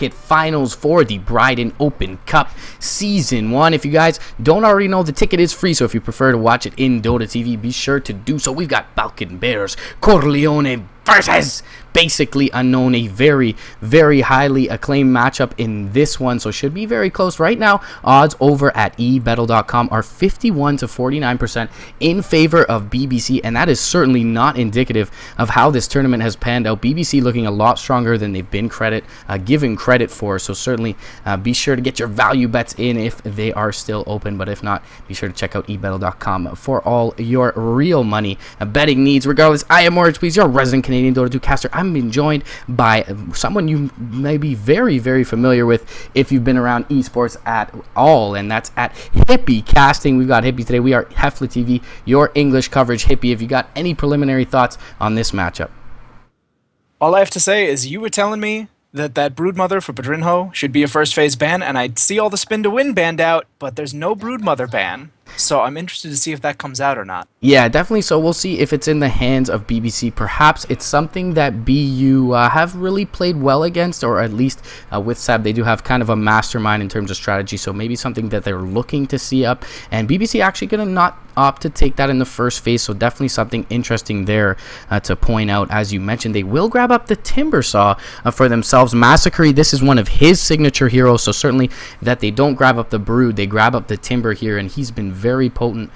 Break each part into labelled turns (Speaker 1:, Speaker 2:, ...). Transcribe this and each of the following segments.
Speaker 1: bracket finals for the Bridon Open Cup Season 1. If you guys don't already know, the ticket is free, so if you prefer to watch it in Dota TV, be sure to do so. We've got Balkan Bears, Corleone versus Basically Unknown, a very, very highly acclaimed matchup in this one, so should be very close. Right now, odds over at ebetal.com are 51 to 49% in favor of BBC, and that is certainly not indicative of how this tournament has panned out. BBC looking a lot stronger than they've been given credit for, so certainly be sure to get your value bets in if they are still open, but if not, be sure to check out ebetal.com for all your real money betting needs. Regardless, I am Orange, please, your resident Canadian Dota 2 caster. I'm being joined by someone you may be very, very familiar with if you've been around esports at all, and that's at HippieCasting. We've got Hippie today. We are HeflaTV, your English coverage. Hippie, have you got any preliminary thoughts on this matchup?
Speaker 2: All I have to say is you were telling me that Broodmother for Bridon should be a first phase ban, and I see all the spin to win banned out, but there's no Broodmother ban. So I'm interested to see if that comes out or not.
Speaker 1: Yeah, definitely. So we'll see if it's in the hands of BBC. Perhaps it's something that BU have really played well against, or at least with Seb, they do have kind of a mastermind in terms of strategy. So maybe something that they're looking to see up. And BBC actually going to not opt to take that in the first phase. So definitely something interesting there to point out. As you mentioned, they will grab up the Timber Saw for themselves. Massacre, this is one of his signature heroes. So certainly that they don't grab up the Brood, they grab up the Timber here, and he's been very potent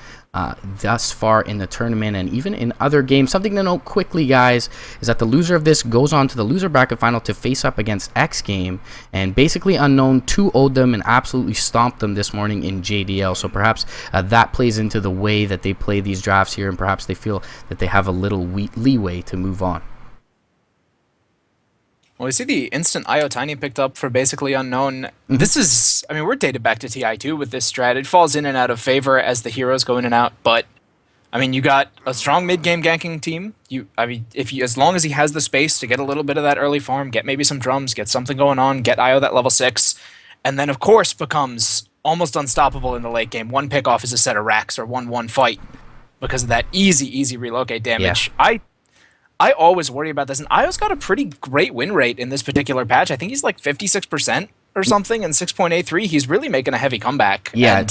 Speaker 1: thus far in the tournament and even in other games. Something to note quickly, guys, is that the loser of this goes on to the loser bracket final to face up against X Game, and Basically Unknown 2-0'd them and absolutely stomped them this morning in JDL. So perhaps that plays into the way that they play these drafts here, and perhaps they feel that they have a little leeway to move on.
Speaker 2: Well, we see the instant IO Tiny picked up for Basically Unknown. This is, I mean, we're dated back to TI2 with this strat. It falls in and out of favor as the heroes go in and out, but I mean, you got a strong mid-game ganking team. As long as he has the space to get a little bit of that early farm, get maybe some drums, get something going on, get IO that level 6, and then of course becomes almost unstoppable in the late game. One pick off is a set of racks or 1-1 fight because of that easy relocate damage. Yeah. I always worry about this, and Io's got a pretty great win rate in this particular patch. I think he's like 56% or something, and 6.83. He's really making a heavy comeback.
Speaker 1: Yeah,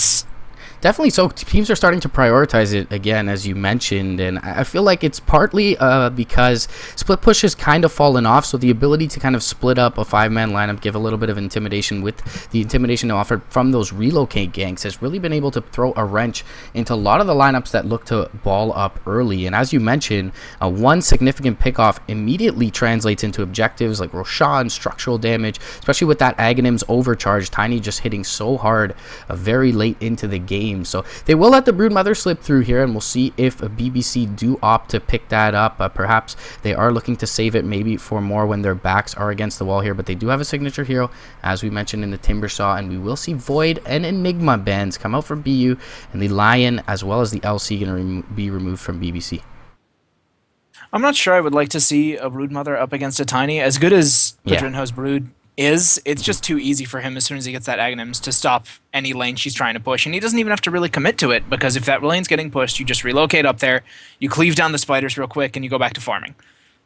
Speaker 1: definitely. So teams are starting to prioritize it again, as you mentioned, and I feel like it's partly because split push has kind of fallen off, so the ability to kind of split up a 5-man lineup, give a little bit of intimidation with the intimidation offered from those relocate ganks, has really been able to throw a wrench into a lot of the lineups that look to ball up early. And as you mentioned, one significant pickoff immediately translates into objectives like Roshan, structural damage, especially with that Aghanim's overcharge. Tiny just hitting so hard very late into the game. So they will let the Broodmother slip through here, and we'll see if BBC do opt to pick that up. Perhaps they are looking to save it maybe for more when their backs are against the wall here, but they do have a signature hero, as we mentioned, in the Timber Saw, and we will see Void and Enigma bans come out for BU, and the Lion as well as the LC going to be removed from BBC.
Speaker 2: I'm not sure I would like to see a Broodmother up against a Tiny. As good as Bridon's Brood is, it's just too easy for him as soon as he gets that Aghanims to stop any lane she's trying to push, and he doesn't even have to really commit to it, because if that lane's getting pushed, you just relocate up there, you cleave down the spiders real quick, and you go back to farming.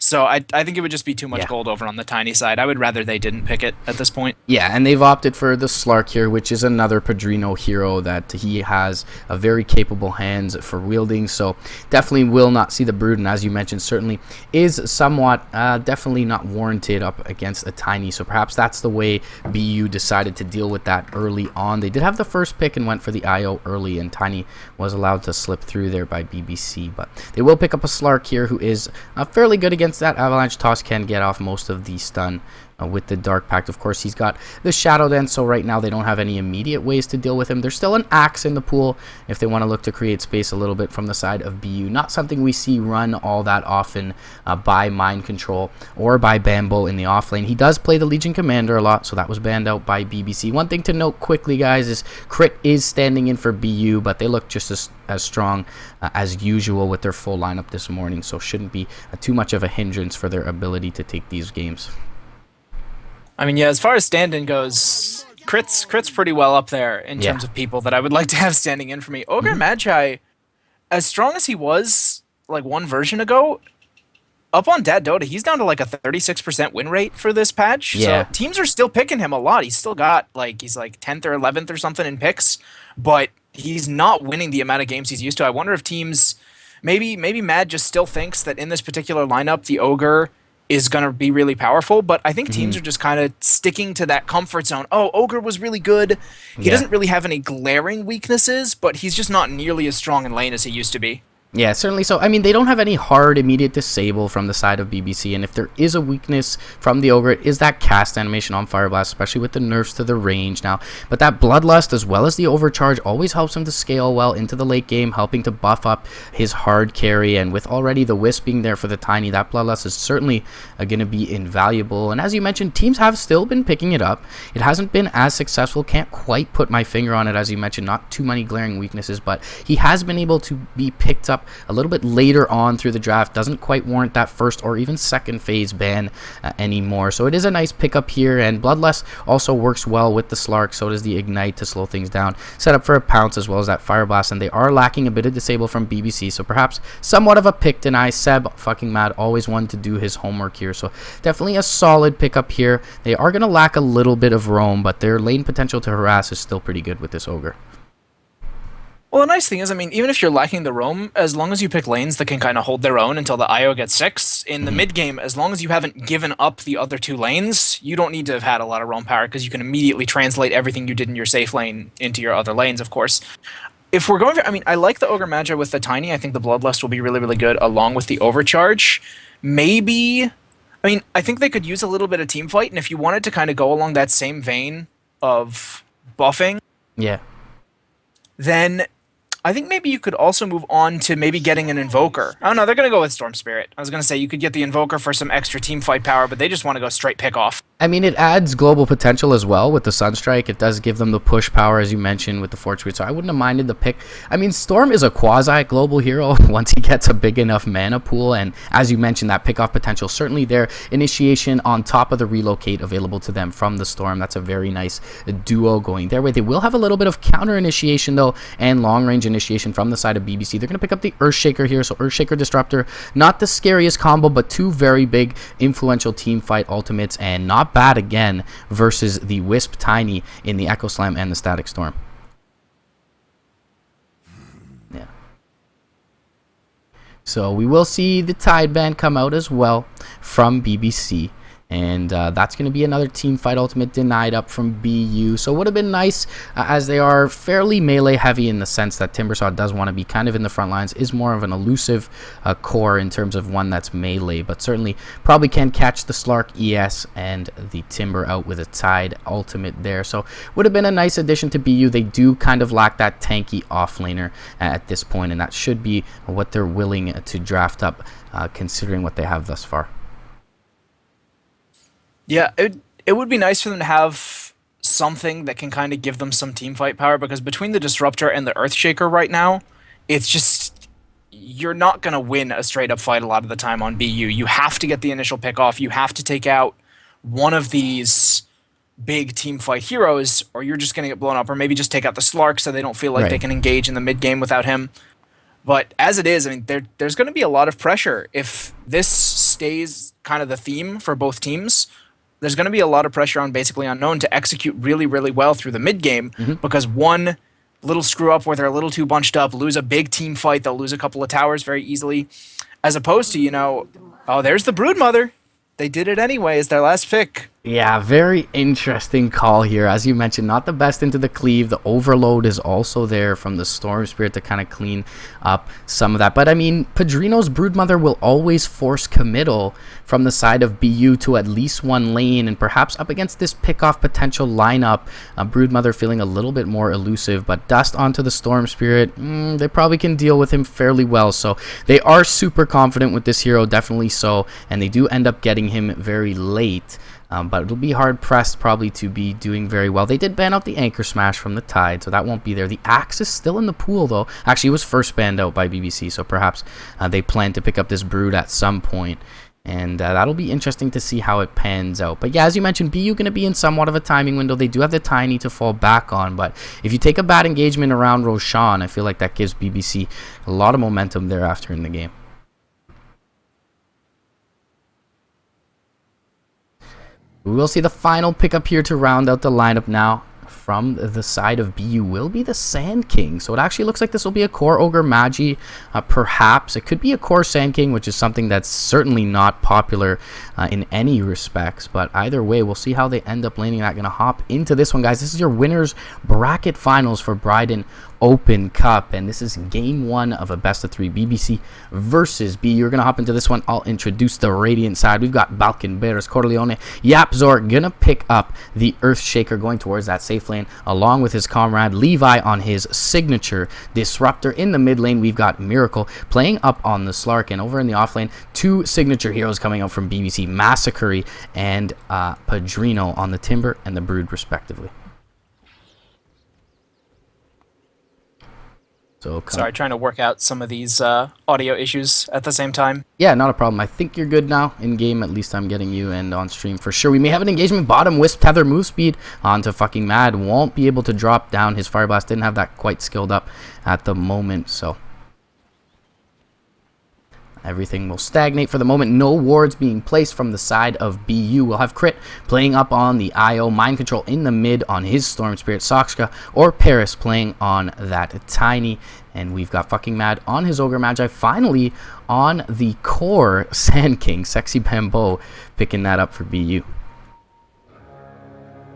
Speaker 2: So I think it would just be too much gold over on the Tiny side. I would rather they didn't pick it at this point.
Speaker 1: Yeah, and they've opted for the Slark here, which is another Padrino hero that he has a very capable hands for wielding. So definitely will not see the Brood, and as you mentioned, certainly is somewhat definitely not warranted up against a Tiny. So perhaps that's the way BU decided to deal with that early on. They did have the first pick and went for the IO early, and Tiny was allowed to slip through there by BBC. But they will pick up a Slark here, who is fairly good against that Avalanche Toss, can get off most of the stun with the Dark Pact. Of course, he's got the Shadow Dance, so right now they don't have any immediate ways to deal with him. There's still an Axe in the pool if they want to look to create space a little bit from the side of BU. Not something we see run all that often by Mind Control or by Bamble in the off lane. He does play the Legion Commander a lot, so that was banned out by BBC. One thing to note quickly, guys, is Crit is standing in for BU, but they look just as strong as usual with their full lineup this morning, so shouldn't be too much of a hindrance for their ability to take these games.
Speaker 2: I mean, yeah, as far as stand-in goes, Crit's pretty well up there in terms of people that I would like to have standing in for me. Ogre Magi, as strong as he was like one version ago, up on Dad Dota, he's down to like a 36% win rate for this patch. So
Speaker 1: Yeah.
Speaker 2: teams are still picking him a lot. He's still got like he's like 10th or 11th or something in picks, but he's not winning the amount of games he's used to. I wonder if teams maybe Mad just still thinks that in this particular lineup the Ogre is going to be really powerful, but I think teams are just kind of sticking to that comfort zone. Oh, Ogre was really good. He doesn't really have any glaring weaknesses, but he's just not nearly as strong in lane as he used to be.
Speaker 1: Yeah, certainly so. I mean, they don't have any hard immediate disable from the side of BBC, and if there is a weakness from the Ogre, it is that cast animation on Fire Blast, especially with the nerfs to the range now. But that Bloodlust, as well as the Overcharge, always helps him to scale well into the late game, helping to buff up his hard carry, and with already the Wisp being there for the Tiny, that Bloodlust is certainly going to be invaluable. And as you mentioned, teams have still been picking it up. It hasn't been as successful, can't quite put my finger on it, as you mentioned, not too many glaring weaknesses, but he has been able to be picked up a little bit later on through the draft. Doesn't quite warrant that first or even second phase ban anymore. So it is a nice pickup here, and Bloodlust also works well with the Slark. So does the Ignite to slow things down. Set up for a Pounce as well as that Fire Blast, and they are lacking a bit of disable from BBC. So perhaps somewhat of a pick deny. Seb fucking Mad always wanted to do his homework here. So definitely a solid pickup here. They are going to lack a little bit of roam, but their lane potential to harass is still pretty good with this Ogre.
Speaker 2: Well, the nice thing is, I mean, even if you're lacking the roam, as long as you pick lanes that can kind of hold their own until the IO gets 6, in the mid game, as long as you haven't given up the other 2 lanes, you don't need to have had a lot of roam power because you can immediately translate everything you did in your safe lane into your other lanes, of course. If we're going for, I mean, I like the Ogre Magi with the Tiny. I think the Bloodlust will be really, really good along with the Overcharge. Maybe, I mean, I think they could use a little bit of team fight, and if you wanted to kind of go along that same vein of buffing,
Speaker 1: Yeah.
Speaker 2: then I think maybe you could also move on to maybe getting an Invoker. Oh no, they're going to go with Storm Spirit. I was going to say you could get the Invoker for some extra team fight power, but they just want to go straight pick off.
Speaker 1: I mean, it adds global potential as well with the Sunstrike. It does give them the push power, as you mentioned, with the Fortune, so I wouldn't have minded the pick. I mean, Storm is a quasi-global hero once he gets a big enough mana pool, and as you mentioned, that pick-off potential, certainly their initiation on top of the relocate available to them from the Storm. That's a very nice duo going their way. They will have a little bit of counter initiation, though, and long-range initiation from the side of BBC. They're going to pick up the Earthshaker here, so Earthshaker Disruptor, not the scariest combo, but 2 very big influential team fight ultimates, and not bad again versus the Wisp Tiny in the Echo Slam and the Static Storm. Yeah. So we will see the Tide Band come out as well from BBC. And that's going to be another team fight ultimate denied up from BU. So it would have been nice as they are fairly melee heavy in the sense that Timbersaw does want to be kind of in the front lines, is more of an elusive core in terms of one that's melee, but certainly probably can catch the Slark ES and the Timber out with a Tide ultimate there. So would have been a nice addition to BU. They do kind of lack that tanky offlaner at this point, and that should be what they're willing to draft up considering what they have thus far.
Speaker 2: Yeah, it would be nice for them to have something that can kind of give them some team fight power, because between the Disruptor and the Earthshaker right now, it's just, you're not going to win a straight up fight a lot of the time on BU. You have to get the initial pick off. You have to take out one of these big team fight heroes, or you're just going to get blown up, or maybe just take out the Slark so they don't feel like they can engage in the mid game without him. But as it is, I mean, there's going to be a lot of pressure. If this stays kind of the theme for both teams, there's going to be a lot of pressure on basically Unknown to execute really, really well through the mid game, because one little screw up where they're a little too bunched up, lose a big team fight, they'll lose a couple of towers very easily, as opposed to, you know, oh, there's the Broodmother. They did it anyway as their last pick.
Speaker 1: Yeah, very interesting call here. As you mentioned, not the best into the cleave. The overload is also there from the Storm Spirit to kind of clean up some of that. But I mean, Padrino's Broodmother will always force committal from the side of BU to at least one lane, and perhaps up against this pick-off potential lineup, Broodmother feeling a little bit more elusive, but Dust onto the Storm Spirit, they probably can deal with him fairly well. So they are super confident with this hero, definitely so, and they do end up getting him very late. But it'll be hard-pressed probably to be doing very well. They did ban out the Anchor Smash from the Tide, so that won't be there. The Axe is still in the pool, though. Actually, it was first banned out by BBC, so perhaps they plan to pick up this Brood at some point. And that'll be interesting to see how it pans out. But yeah, as you mentioned, BU going to be in somewhat of a timing window. They do have the Tiny to fall back on, but if you take a bad engagement around Roshan, I feel like that gives BBC a lot of momentum thereafter in the game. We will see the final pickup here to round out the lineup now. From the side of BU will be the Sand King. So it actually looks like this will be a core Ogre Magi, perhaps. It could be a core Sand King, which is something that's certainly not popular in any respects. But either way, we'll see how they end up landing that. Going to hop into this one, guys. This is your winners bracket finals for Bridon Open Cup, and this is game 1 of a best of 3 BBC versus BU. You're gonna hop into this one. I'll introduce the Radiant side. We've got Balkan Bears, Corleone, Yapzor gonna pick up the Earthshaker, going towards that safe lane along with his comrade Levi on his signature Disruptor. In the mid lane, we've got Miracle playing up on the Slark, and over in the off lane, 2 signature heroes coming out from BBC, Massacre and Padrino on the Timber and the Brood respectively. So
Speaker 2: sorry, trying to work out some of these audio issues at the same time.
Speaker 1: Yeah, not a problem. I think you're good now. In game, at least I'm getting you, and on stream for sure. We may have an engagement bottom. Wisp tether move speed onto fucking Mad. Won't be able to drop down his Fire Blast. Didn't have that quite skilled up at the moment, so everything will stagnate for the moment. No wards being placed from the side of BU. We'll have Crit playing up on the IO. Mind Control in the mid on his Storm Spirit. Soxka or Paris playing on that Tiny. And we've got fucking Mad on his Ogre Magi. Finally on the core Sand King. Sexy Bamboo picking that up for BU.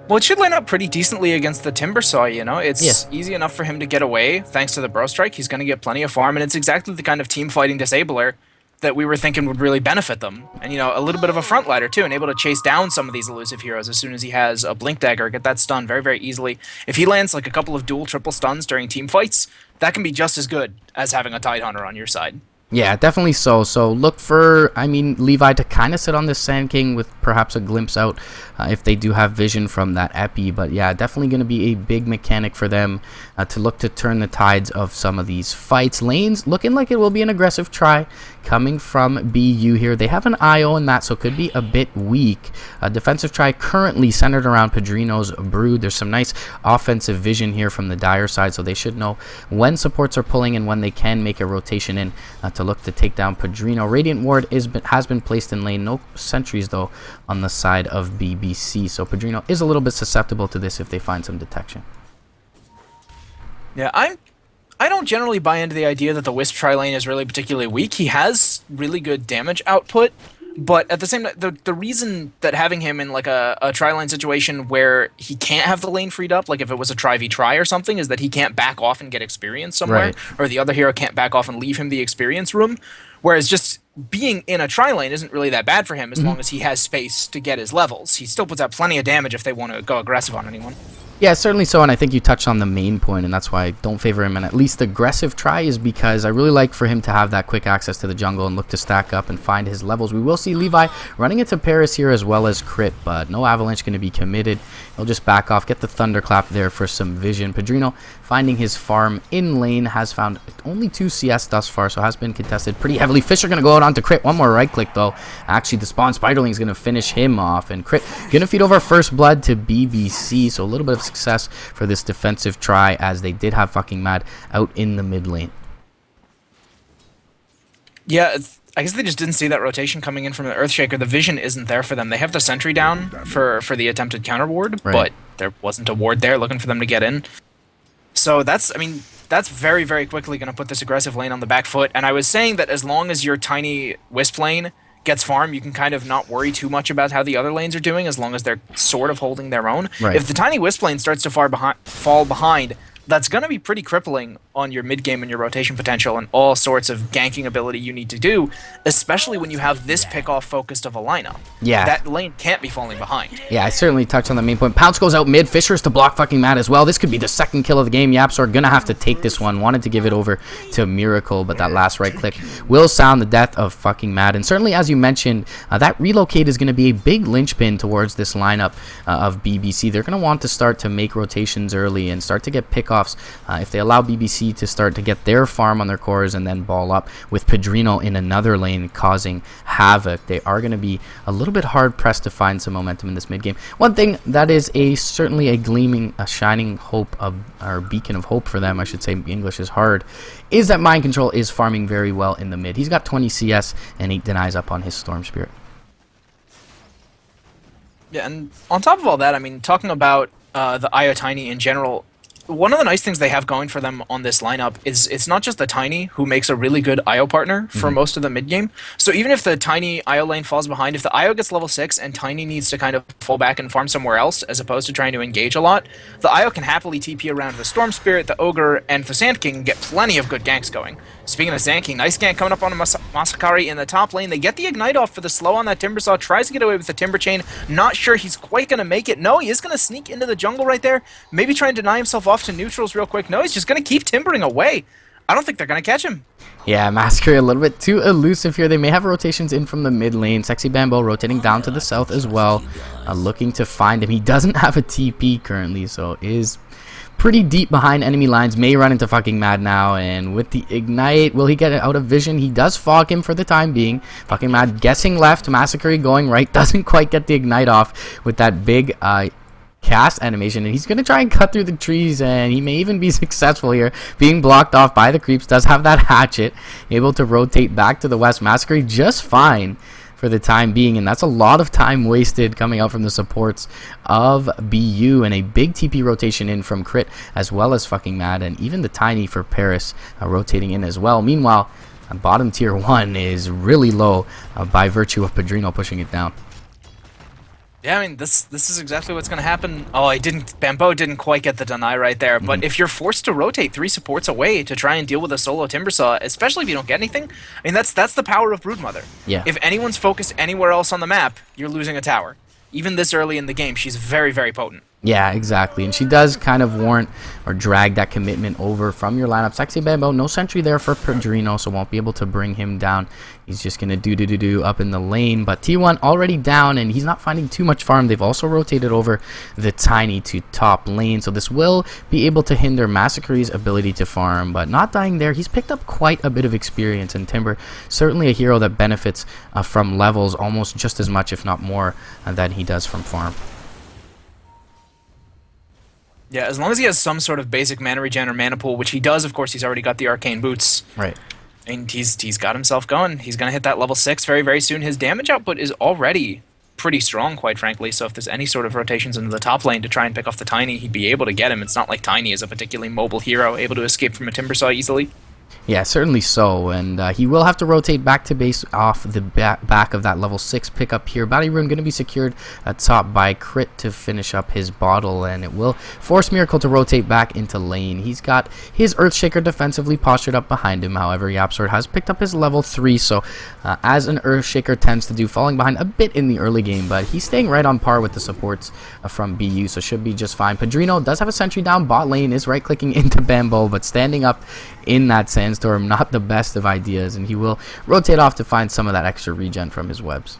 Speaker 2: Well, it should line up pretty decently against the Timbersaw, you know? It's easy enough for him to get away thanks to the Bro Strike. He's going to get plenty of farm, and it's exactly the kind of team fighting disabler that we were thinking would really benefit them. And, you know, a little bit of a front lighter, too, and able to chase down some of these elusive heroes as soon as he has a Blink Dagger, get that stun very, very easily. If he lands, like, a couple of dual, triple stuns during team fights, that can be just as good as having a Tidehunter on your side.
Speaker 1: Yeah, definitely so. So look for, I mean, Levi to kind of sit on this Sand King with perhaps a glimpse out if they do have vision from that Epi. But yeah, definitely going to be a big mechanic for them to look to turn the tides of some of these fights. Lanes looking like it will be an aggressive try coming from BU here. They have an IO in that, so could be a bit weak. A defensive try currently centered around Padrino's Brood. There's some nice offensive vision here from the Dire side, so they should know when supports are pulling and when they can make a rotation in to look to take down Padrino. Radiant Ward has been placed in lane. No sentries, though, on the side of BBC, so Padrino is a little bit susceptible to this if they find some detection.
Speaker 2: Yeah, I don't generally buy into the idea that the Wisp tri-lane is really particularly weak. He has really good damage output, but at the same time, the reason that having him in like a tri-lane situation where he can't have the lane freed up, like if it was a tri-v-tri or something, is that he can't back off and get experience somewhere,
Speaker 1: right,
Speaker 2: or the other hero can't back off and leave him the experience room, whereas just being in a tri-lane isn't really that bad for him as long as he has space to get his levels. He still puts out plenty of damage if they want to go aggressive on anyone.
Speaker 1: Yeah, certainly so, and I think you touched on the main point, and that's why I don't favor him in at least aggressive try, is because I really like for him to have that quick access to the jungle and look to stack up and find his levels. We will see Levi running into Paris here as well as Crit, but no Avalanche going to be committed. He'll just back off, get the Thunderclap there for some vision. Padrino finding his farm in lane, has found only 2 CS thus far, so has been contested pretty heavily. Fisher going to go out onto Crit. One more right click, though. Actually, the spawn Spiderling is going to finish him off, and Crit going to feed over first blood to BBC, so a little bit of success for this defensive try as they did have fucking Mad out in the mid lane.
Speaker 2: Yeah, I guess they just didn't see that rotation coming in from the Earthshaker. The vision isn't there for them. They have the sentry down for the attempted counter ward,
Speaker 1: right,
Speaker 2: but there wasn't a ward there looking for them to get in. So that's very, very quickly going to put this aggressive lane on the back foot. And I was saying that as long as your tiny Wisp lane gets farm, you can kind of not worry too much about how the other lanes are doing as long as they're sort of holding their own.
Speaker 1: Right.
Speaker 2: If the tiny Wisp lane starts to fall behind, that's going to be pretty crippling on your mid game and your rotation potential and all sorts of ganking ability you need to do, especially when you have this pick-off focused of a lineup.
Speaker 1: Yeah.
Speaker 2: That lane can't be falling behind.
Speaker 1: Yeah, I certainly touched on the main point. Pounce goes out mid. Fisher's to block fucking Mad as well. This could be the second kill of the game. Yapsor gonna have to take this one. Wanted to give it over to Miracle, but that last right click will sound the death of fucking Mad. And certainly, as you mentioned, that relocate is going to be a big linchpin towards this lineup of BBC. They're going to want to start to make rotations early and start to get pickoffs if they allow BBC to start to get their farm on their cores and then ball up with Padrino in another lane causing havoc. They are going to be a little bit hard pressed to find some momentum in this mid game. One thing that is certainly a shining hope or beacon of hope for them, I should say, English is hard, is that Mind Control is farming very well in the mid. He's got 20 CS and 8 denies up on his Storm Spirit.
Speaker 2: Yeah, and on top of all that, I mean, talking about the IO Tiny in general, one of the nice things they have going for them on this lineup is it's not just the Tiny who makes a really good IO partner for most of the mid game. So even if the Tiny IO lane falls behind, if the IO gets level 6 and Tiny needs to kind of fall back and farm somewhere else as opposed to trying to engage a lot, the IO can happily TP around the Storm Spirit, the Ogre, and the Sand King and get plenty of good ganks going. Speaking of Sand King, nice gank coming up on a Masakari in the top lane. They get the Ignite off for the slow on that Timbersaw, tries to get away with the Timber Chain. Not sure he's quite going to make it. No, he is going to sneak into the jungle right there. Maybe try and deny himself off to neutrals real quick. No, he's just going to keep timbering away. I don't think they're going to catch him.
Speaker 1: Yeah, Massacre a little bit too elusive here. They may have rotations in from the mid lane. Sexy Bambo rotating down to the south as well, looking to find him. He doesn't have a TP currently, so is pretty deep behind enemy lines. May run into fucking Mad now, and with the Ignite, will he get it out of vision? He does fog him for the time being. Fucking Mad guessing left, Massacre going right, doesn't quite get the Ignite off with that big cast animation, and he's going to try and cut through the trees, and he may even be successful here, being blocked off by the creeps. Does have that hatchet, able to rotate back to the west. Massacre just fine for the time being, and that's a lot of time wasted coming out from the supports of BU, and a big TP rotation in from Crit as well as fucking Mad, and even the Tiny for Paris rotating in as well. Meanwhile, bottom tier 1 is really low by virtue of Bridon pushing it down.
Speaker 2: Yeah, I mean, this is exactly what's going to happen. Oh, Bambo didn't quite get the deny right there, but if you're forced to rotate 3 supports away to try and deal with a solo Timbersaw, especially if you don't get anything, I mean, that's the power of Broodmother.
Speaker 1: Yeah.
Speaker 2: If anyone's focused anywhere else on the map, you're losing a tower. Even this early in the game, she's very, very potent.
Speaker 1: Yeah, exactly. And she does kind of warrant or drag that commitment over from your lineup. Sexy Bambo, no sentry there for Bridon, so won't be able to bring him down. He's just going to do up in the lane. But T1 already down, and he's not finding too much farm. They've also rotated over the Tiny to top lane, so this will be able to hinder Massacre's ability to farm. But not dying there, he's picked up quite a bit of experience, and Timber, certainly a hero that benefits from levels almost just as much, if not more, than he does from farm.
Speaker 2: Yeah, as long as he has some sort of basic mana regen or mana pool, which he does, of course, he's already got the arcane boots.
Speaker 1: Right.
Speaker 2: And he's got himself going. He's going to hit that level 6 very, very soon. His damage output is already pretty strong, quite frankly, so if there's any sort of rotations into the top lane to try and pick off the Tiny, he'd be able to get him. It's not like Tiny is a particularly mobile hero, able to escape from a Timbersaw easily.
Speaker 1: Yeah, certainly so, and he will have to rotate back to base off the back of that level 6 pickup here. Bounty Rune going to be secured at top by Crit to finish up his bottle, and it will force Miracle to rotate back into lane. He's got his Earthshaker defensively postured up behind him. However, Yapsword has picked up his level 3, so as an Earthshaker tends to do, falling behind a bit in the early game, but he's staying right on par with the supports from BU, so should be just fine. Bridon does have a sentry down bot lane, is right-clicking into Bambo, but standing up in that Sandstorm, not the best of ideas, and he will rotate off to find some of that extra regen from his webs.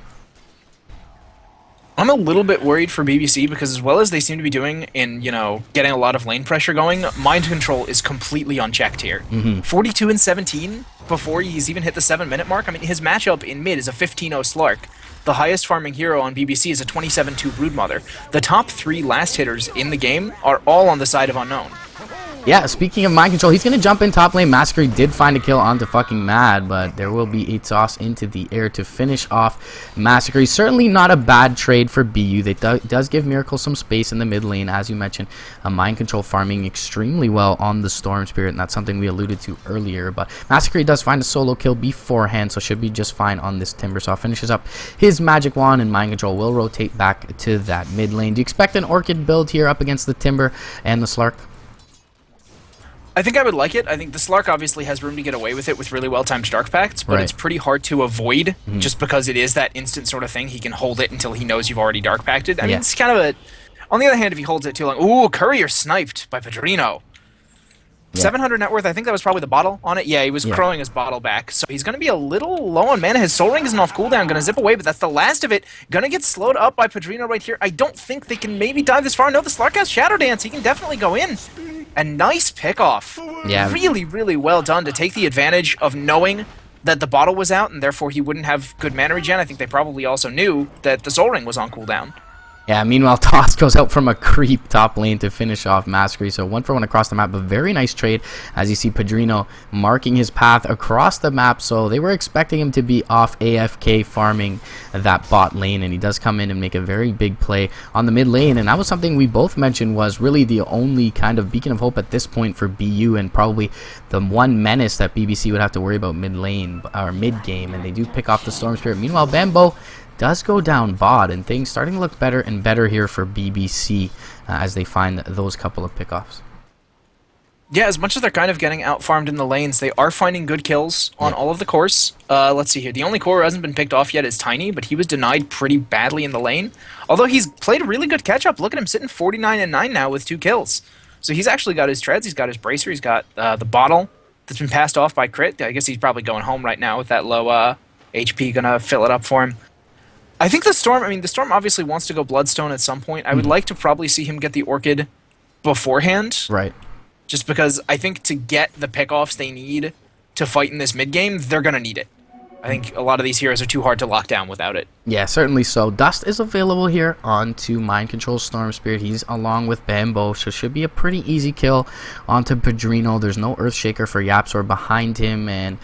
Speaker 2: I'm a little bit worried for BBC because as well as they seem to be doing in, getting a lot of lane pressure going, mind control is completely unchecked here. 42 and 17 before he's even hit the 7-minute mark. I mean, his matchup in mid is a 15-0 Slark. The highest farming hero on BBC is a 27-2 Broodmother. The top 3 last hitters in the game are all on the side of Unknown.
Speaker 1: Yeah, speaking of mind control, he's going to jump in top lane. Massacre did find a kill onto fucking Mad, but there will be a toss into the air to finish off Massacre. Certainly not a bad trade for BU. They does give Miracle some space in the mid lane, as you mentioned. Mind control farming extremely well on the Storm Spirit, and that's something we alluded to earlier. But Massacre does find a solo kill beforehand, so should be just fine on this Timbersaw. Finishes up his Magic Wand, and Mind Control will rotate back to that mid lane. Do you expect an Orchid build here up against the Timber and the Slark?
Speaker 2: I think I would like it. I think the Slark obviously has room to get away with it with really well-timed Dark Pacts, but it's pretty hard to avoid just because it is that instant sort of thing. He can hold it until he knows you've already Dark Pacted. I mean, it's kind of a... On the other hand, if he holds it too long... Ooh, Courier sniped by Bridon. 700 net worth, I think that was probably the bottle on it. Yeah, he was crowing his bottle back. So he's going to be a little low on mana. His Soul Ring isn't off cooldown. Going to zip away, but that's the last of it. Going to get slowed up by Bridon right here. I don't think they can maybe dive this far. No, the Slark has Shadow Dance. He can definitely go in. A nice pick-off.
Speaker 1: Yeah.
Speaker 2: Really, really well done to take the advantage of knowing that the bottle was out and therefore he wouldn't have good mana regen. I think they probably also knew that the Soul Ring was on cooldown.
Speaker 1: Yeah, meanwhile, Toss goes out from a creep top lane to finish off Mastery. So 1-for-1 across the map, but very nice trade as you see Bridon marking his path across the map. So they were expecting him to be off AFK farming that bot lane, and he does come in and make a very big play on the mid lane. And that was something we both mentioned was really the only kind of beacon of hope at this point for BU, and probably the one menace that BBC would have to worry about mid lane or mid game. And they do pick off the Storm Spirit. Meanwhile, Bambo does go down bot, and things starting to look better and better here for BBC as they find those couple of pickoffs.
Speaker 2: Yeah, as much as they're kind of getting out-farmed in the lanes, they are finding good kills on all of the cores. Let's see here. The only core who hasn't been picked off yet is Tiny, but he was denied pretty badly in the lane. Although he's played a really good catch-up. Look at him sitting 49-9 now with 2 kills. So he's actually got his treads, he's got his bracer, he's got the bottle that's been passed off by Crit. I guess he's probably going home right now with that low HP, gonna fill it up for him. I think the Storm obviously wants to go Bloodstone at some point. I would like to probably see him get the Orchid beforehand.
Speaker 1: Right.
Speaker 2: Just because I think to get the pickoffs they need to fight in this mid game, they're going to need it. I think a lot of these heroes are too hard to lock down without it.
Speaker 1: Yeah, certainly so. Dust is available here onto Mind Control Storm Spirit. He's along with Bambo, so should be a pretty easy kill onto Bridon. There's no Earthshaker for Yapsor behind him, and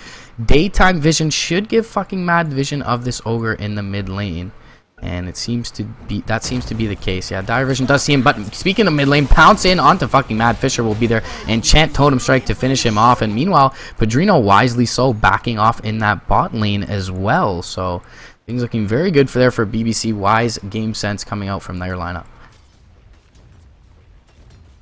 Speaker 1: Daytime Vision should give fucking mad vision of this Ogre in the mid lane. And that seems to be the case. Yeah, Dire Vision does see him, but speaking of mid lane, pounce in onto fucking Mad Fisher will be there, and Chant Totem Strike to finish him off. And meanwhile, Bridon wisely so backing off in that bot lane as well. So things looking very good for BBC. Wise game sense coming out from their lineup.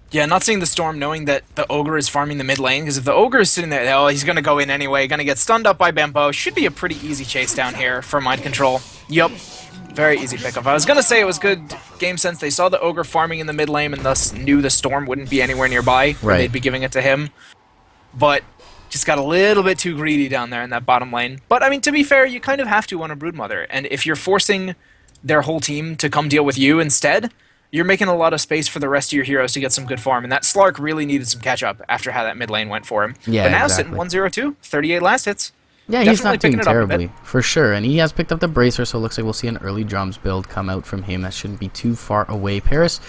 Speaker 2: Yeah, not seeing the Storm, knowing that the Ogre is farming the mid lane, because if the Ogre is sitting there, oh, he's going to go in anyway, going to get stunned up by Bambo. Should be a pretty easy chase down here for Mind Control. Yup. Very easy pickup. I was going to say it was good game sense. They saw the Ogre farming in the mid lane and thus knew the Storm wouldn't be anywhere nearby. Right. They'd be giving it to him. But just got a little bit too greedy down there in that bottom lane. But, I mean, to be fair, you kind of have to on a Broodmother. And if you're forcing their whole team to come deal with you instead, you're making a lot of space for the rest of your heroes to get some good farm. And that Slark really needed some catch-up after how that mid lane went for him.
Speaker 1: Yeah,
Speaker 2: but now
Speaker 1: exactly.
Speaker 2: Sitting 1-0-2, 38 last hits.
Speaker 1: Yeah, he's not doing terribly, for sure. And he has picked up the Bracer, so it looks like we'll see an early drums build come out from him. That shouldn't be too far away. Paris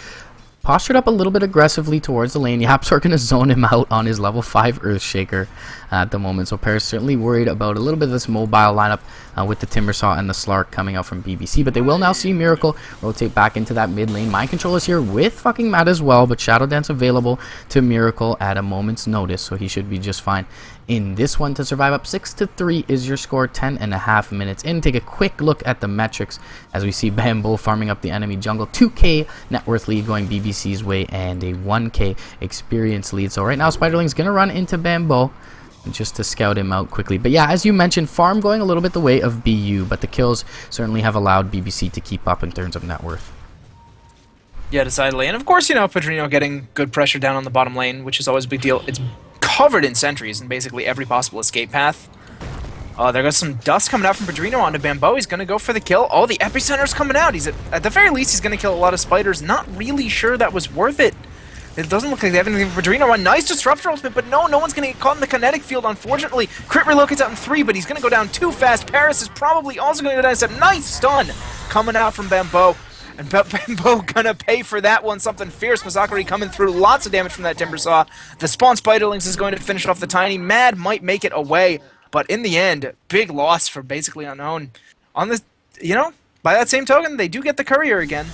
Speaker 1: postured up a little bit aggressively towards the lane. Yapsor going to zone him out on his level 5 Earthshaker at the moment. So Paris certainly worried about a little bit of this mobile lineup with the Timbersaw and the Slark coming out from BBC. But they will now see Miracle rotate back into that mid lane. Mind Control is here with fucking Matt as well, but Shadow Dance available to Miracle at a moment's notice, so he should be just fine in this one to survive. Up 6-3 is your score, 10.5 minutes in. Take a quick look at the metrics as we see Bambo farming up the enemy jungle. 2k net worth lead going BBC's way and a 1k experience lead. So right now Spiderling's gonna run into Bambo just to scout him out quickly. But yeah, as you mentioned, farm going a little bit the way of BU, but the kills certainly have allowed BBC to keep up in terms of net worth.
Speaker 2: Yeah, decidedly. And of course, you know, Bridon getting good pressure down on the bottom lane, which is always a big deal. It's covered in sentries and basically every possible escape path. There goes some dust coming out from Bridon onto Bambo. He's going to go for the kill. Oh, the Epicenter's coming out. He's at the very least, he's going to kill a lot of spiders. Not really sure that was worth it. It doesn't look like they have anything for Bridon. A nice Disruptor ultimate, but no one's going to get caught in the kinetic field, unfortunately. Crit relocates out in 3, but he's going to go down too fast. Paris is probably also going to go down step. Nice stun coming out from Bambo. And Bambo gonna pay for that one. Something fierce. Masakari coming through. Lots of damage from that Timbersaw. The spawn Spiderlings is going to finish off the Tiny. Mad might make it away, but in the end, big loss for basically Unknown. On this, you know, by that same token, they do get the Courier again.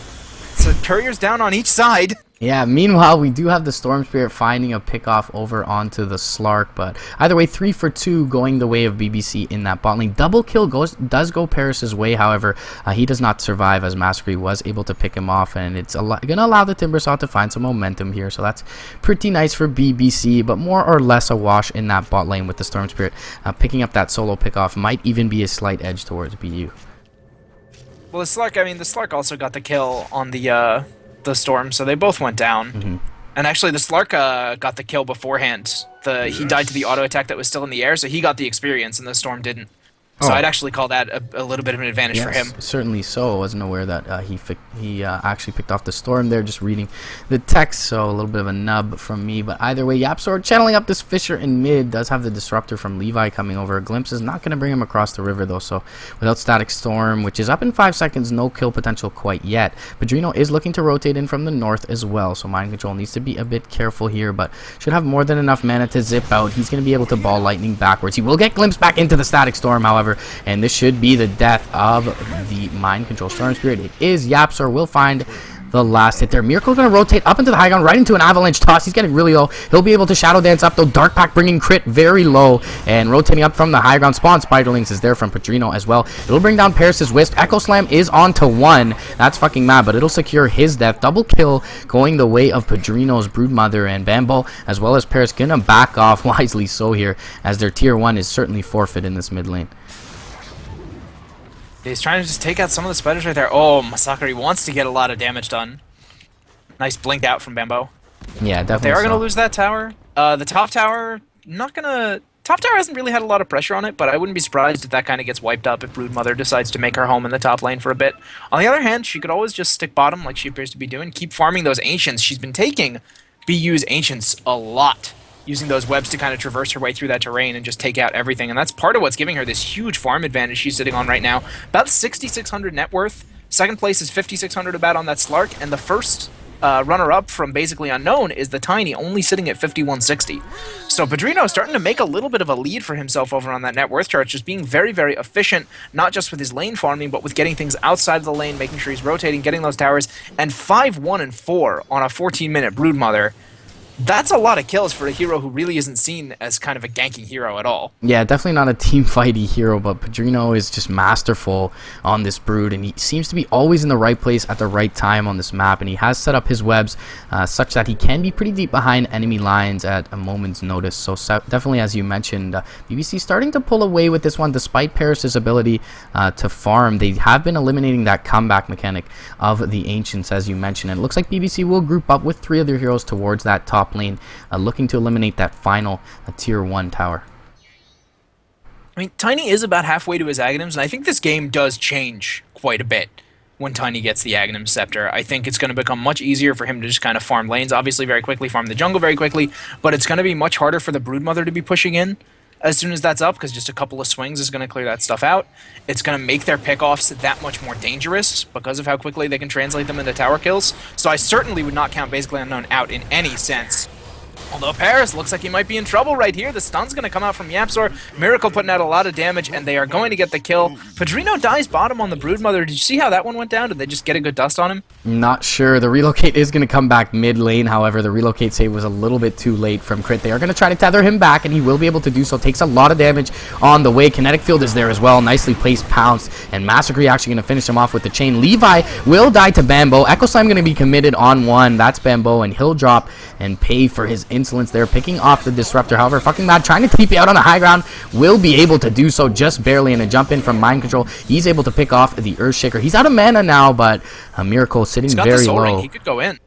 Speaker 2: So Courier's down on each side.
Speaker 1: Yeah, meanwhile, we do have the Storm Spirit finding a pickoff over onto the Slark, but either way, 3 for 2 going the way of BBC in that bot lane. Double kill does go Paris's way, however, he does not survive as Masquerade was able to pick him off, and it's going to allow the Timbersaw to find some momentum here, so that's pretty nice for BBC, but more or less a wash in that bot lane with the Storm Spirit. Picking up that solo pickoff might even be a slight edge towards BU.
Speaker 2: Well, the Slark, I mean, the Slark also got the kill on the Storm, so they both went down. And actually, the Slark got the kill beforehand. He died to the auto attack that was still in the air, so he got the experience, and the Storm didn't. So
Speaker 1: Oh.
Speaker 2: I'd actually call that a little bit of an advantage for him.
Speaker 1: Certainly so. I wasn't aware that he actually picked off the storm there, just reading the text, so a little bit of a nub from me. But either way, YapzOr channeling up this Fisher in mid, does have the disruptor from Levi coming over. A glimpse is not going to bring him across the river though, so without static storm, which is up in 5 seconds, no kill potential quite yet. Bridon is looking to rotate in from the north as well, so Mind Control needs to be a bit careful here, but should have more than enough mana to zip out. He's going to be able to ball lightning backwards. He will get glimpsed back into the static storm, however, and this should be the death of the Mind Control Storm Spirit. It is YapzOr will find the last hit there. Miracle going to rotate up into the high ground, right into an avalanche toss. He's getting really low. He'll be able to shadow dance up though. Dark Pack bringing crit very low, and rotating up from the high ground. Spawn Spiderlings is there from Bridon as well. It'll bring down Paris's Wisp. Echo Slam is on to 1. That's fucking mad, but it'll secure his death. Double kill going the way of Bridon's Broodmother, and Bambo as well as Paris gonna back off wisely so here, as their tier 1 is certainly forfeit in this mid lane.
Speaker 2: He's trying to just take out some of the spiders right there. Oh, Masakari wants to get a lot of damage done. Nice blink out from Bambo.
Speaker 1: Yeah, definitely.
Speaker 2: They are going to lose that tower. The top tower, not going to... Top tower hasn't really had a lot of pressure on it, but I wouldn't be surprised if that kind of gets wiped up if Broodmother decides to make her home in the top lane for a bit. On the other hand, she could always just stick bottom like she appears to be doing. Keep farming those Ancients. She's been taking BU's Ancients a lot, using those webs to kind of traverse her way through that terrain and just take out everything. And that's part of what's giving her this huge farm advantage she's sitting on right now. About 6,600 net worth. Second place is 5,600 about on that Slark. And the first runner-up from basically unknown is the Tiny, only sitting at 5,160. So Bridon is starting to make a little bit of a lead for himself over on that net worth chart, just being very, very efficient, not just with his lane farming, but with getting things outside of the lane, making sure he's rotating, getting those towers. And 5-1-4 on a 14-minute Broodmother. That's a lot of kills for a hero who really isn't seen as kind of a ganking hero at all.
Speaker 1: Yeah, definitely not a team fighty hero, but Bridon is just masterful on this Brood, and he seems to be always in the right place at the right time on this map, and he has set up his webs such that he can be pretty deep behind enemy lines at a moment's notice. So definitely, as you mentioned, BBC starting to pull away with this one, despite Paris's ability to farm. They have been eliminating that comeback mechanic of the Ancients, as you mentioned, and it looks like BBC will group up with 3 other heroes towards that top lane, looking to eliminate that final tier 1 tower.
Speaker 2: I mean, Tiny is about halfway to his Aghanims, and I think this game does change quite a bit when Tiny gets the Aghanim Scepter. I think it's going to become much easier for him to just kind of farm lanes, obviously very quickly, farm the jungle very quickly, but it's going to be much harder for the Broodmother to be pushing in as soon as that's up, because just a couple of swings is going to clear that stuff out. It's going to make their pickoffs that much more dangerous because of how quickly they can translate them into tower kills. So I certainly would not count Basically Unknown out in any sense. Although Paris looks like he might be in trouble right here. The stun's going to come out from YapzOr. Miracle putting out a lot of damage, and they are going to get the kill. Bridon dies bottom on the Broodmother. Did you see how that one went down? Did they just get a good dust on him?
Speaker 1: Not sure. The relocate is going to come back mid lane. However, the relocate save was a little bit too late from Crit. They are going to try to tether him back, and he will be able to do so. Takes a lot of damage on the way. Kinetic Field is there as well. Nicely placed pounce, and Massacre actually going to finish him off with the chain. Levi will die to Bambo. Echo Slam going to be committed on 1. That's Bambo, and he'll drop and pay for his insolence there, picking off the Disruptor. However, fucking mad, trying to TP out on the high ground, will be able to do so just barely, and a jump in from Mind Control. He's able to pick off the Earthshaker. He's out of mana now, but a Miracle sitting very low.
Speaker 2: He could go in.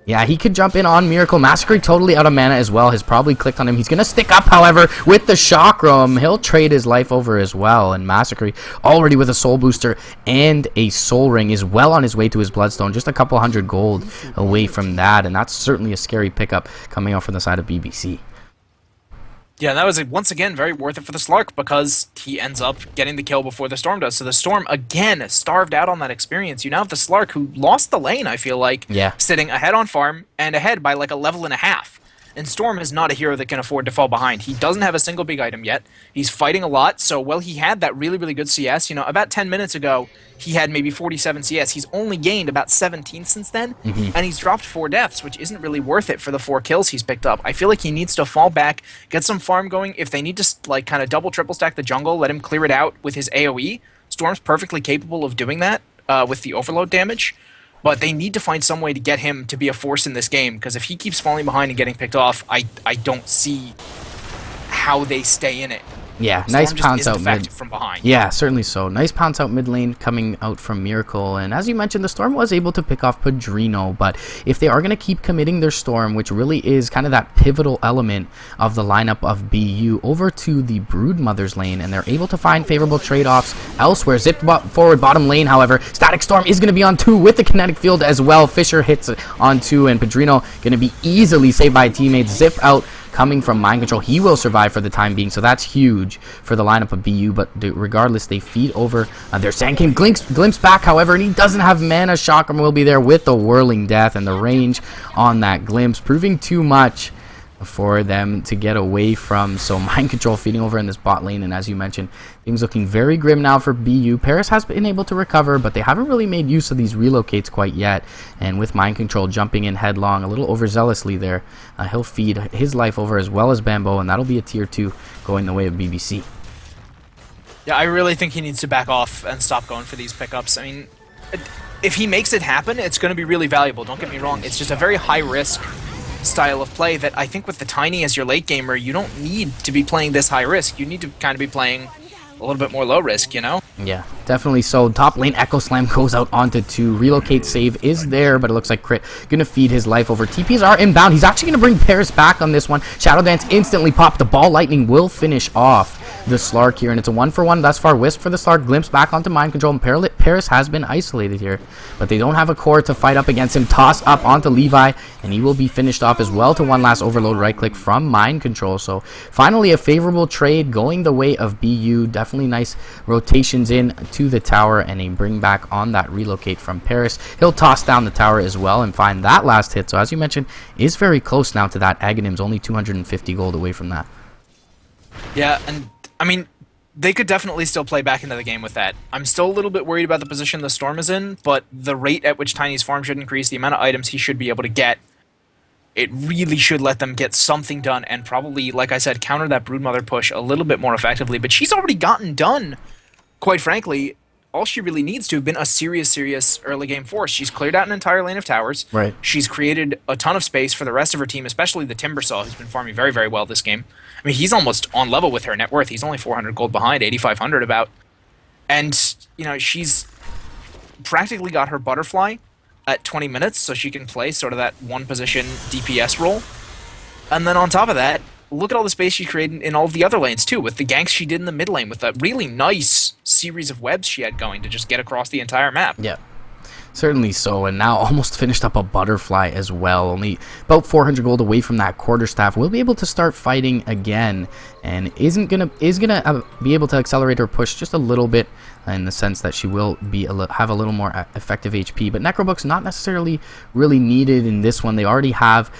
Speaker 1: Yeah, he could jump in on Miracle. Massacre totally out of mana as well. Has probably clicked on him. He's going to stick up, however, with the Chakram. He'll trade his life over as well. And Massacre, already with a Soul Booster and a Soul Ring, is well on his way to his Bloodstone. Just a couple hundred gold away from that. And that's certainly a scary pickup coming out from the side of BBC.
Speaker 2: Yeah, that was, once again, very worth it for the Slark because he ends up getting the kill before the Storm does. So the Storm, again, starved out on that experience. You now have the Slark, who lost the lane, I feel like, sitting ahead on farm and ahead by like a level and a half. And Storm is not a hero that can afford to fall behind. He doesn't have a single big item yet. He's fighting a lot, so while he had that really, really good CS, you know, about 10 minutes ago, he had maybe 47 CS. He's only gained about 17 since then, and he's dropped 4 deaths, which isn't really worth it for the 4 kills he's picked up. I feel like he needs to fall back, get some farm going. If they need to, like, kind of double, triple stack the jungle, let him clear it out with his AoE. Storm's perfectly capable of doing that with the overload damage. But they need to find some way to get him to be a force in this game, because if he keeps falling behind and getting picked off, I don't see how they stay in it
Speaker 1: Yeah,
Speaker 2: Storm
Speaker 1: nice
Speaker 2: just
Speaker 1: pounce
Speaker 2: isn't
Speaker 1: out mid.
Speaker 2: effective from behind.
Speaker 1: Yeah, certainly so. Nice pounce out mid lane coming out from Miracle. And as you mentioned, the Storm was able to pick off Padrino. But if they are going to keep committing their Storm, which really is kind of that pivotal element of the lineup of BU, over to the Broodmother's lane, and they're able to find favorable trade-offs elsewhere. Zipped forward bottom lane, however. Static Storm is going to be on 2 with the kinetic field as well. Fisher hits on 2, and Padrino going to be easily saved by teammates. Zip out coming from Mind Control. He will survive for the time being, so that's huge for the lineup of BU, but regardless, they feed over their Sand King. Glimpse back, however, and he doesn't have mana. Chakram will be there with the Whirling Death, and the range on that Glimpse proving too much for them to get away from. So Mind Control feeding over in this bot lane, and as you mentioned, things looking very grim now for BU. Paris has been able to recover, but they haven't really made use of these relocates quite yet, and with Mind Control jumping in headlong a little overzealously there, he'll feed his life over as well as Bambo, and that'll be a tier 2 going the way of BBC.
Speaker 2: Yeah, I really think he needs to back off and stop going for these pickups. I mean, if he makes it happen, it's going to be really valuable. Don't get me wrong. It's just a very high-risk style of play that I think with the Tiny as your late gamer, you don't need to be playing this high risk. You need to kind of be playing a little bit more low risk, you know?
Speaker 1: Yeah, definitely so. Top lane Echo Slam goes out onto 2. Relocate save is there, but it looks like Crit gonna feed his life over. TPs are inbound. He's actually gonna bring Paris back on this one. Shadow Dance instantly popped. The Ball Lightning will finish off the Slark here, and it's a 1-for-1 thus far. Wisp for the Slark, Glimpse back onto Mind Control, and Paris has been isolated here, but they don't have a core to fight up against him. Toss up onto Levi, and he will be finished off as well to one last Overload right click from Mind Control. So finally a favorable trade going the way of BU. Definitely nice rotations in to the tower, and a bring back on that relocate from Paris. He'll toss down the tower as well and find that last hit. So as you mentioned, is very close now to that. Aghanim's only 250 gold away from that.
Speaker 2: Yeah, and I mean, they could definitely still play back into the game with that. I'm still a little bit worried about the position the Storm is in, but the rate at which Tiny's farm should increase, the amount of items he should be able to get, it really should let them get something done and probably, like I said, counter that Broodmother push a little bit more effectively. But she's already gotten done, quite frankly. All she really needs to have been a serious early game force. She's cleared out an entire lane of towers.
Speaker 1: Right.
Speaker 2: She's created a ton of space for the rest of her team, especially the Timbersaw, who's been farming very, very well this game. I mean, he's almost on level with her net worth. He's only 400 gold behind, 8,500 about. And, you know, she's practically got her Butterfly at 20 minutes, so she can play sort of that one-position DPS role. And then on top of that, look at all the space she created in all of the other lanes, too, with the ganks she did in the mid lane, with that really nice series of webs she had going to just get across the entire map.
Speaker 1: Yeah, certainly so. And now almost finished up a Butterfly as well. Only about 400 gold away from that quarterstaff. We'll be able to start fighting again, and is gonna be able to accelerate her push just a little bit, in the sense that she will be have a little more effective HP. But Necrobook's not necessarily really needed in this one. They already have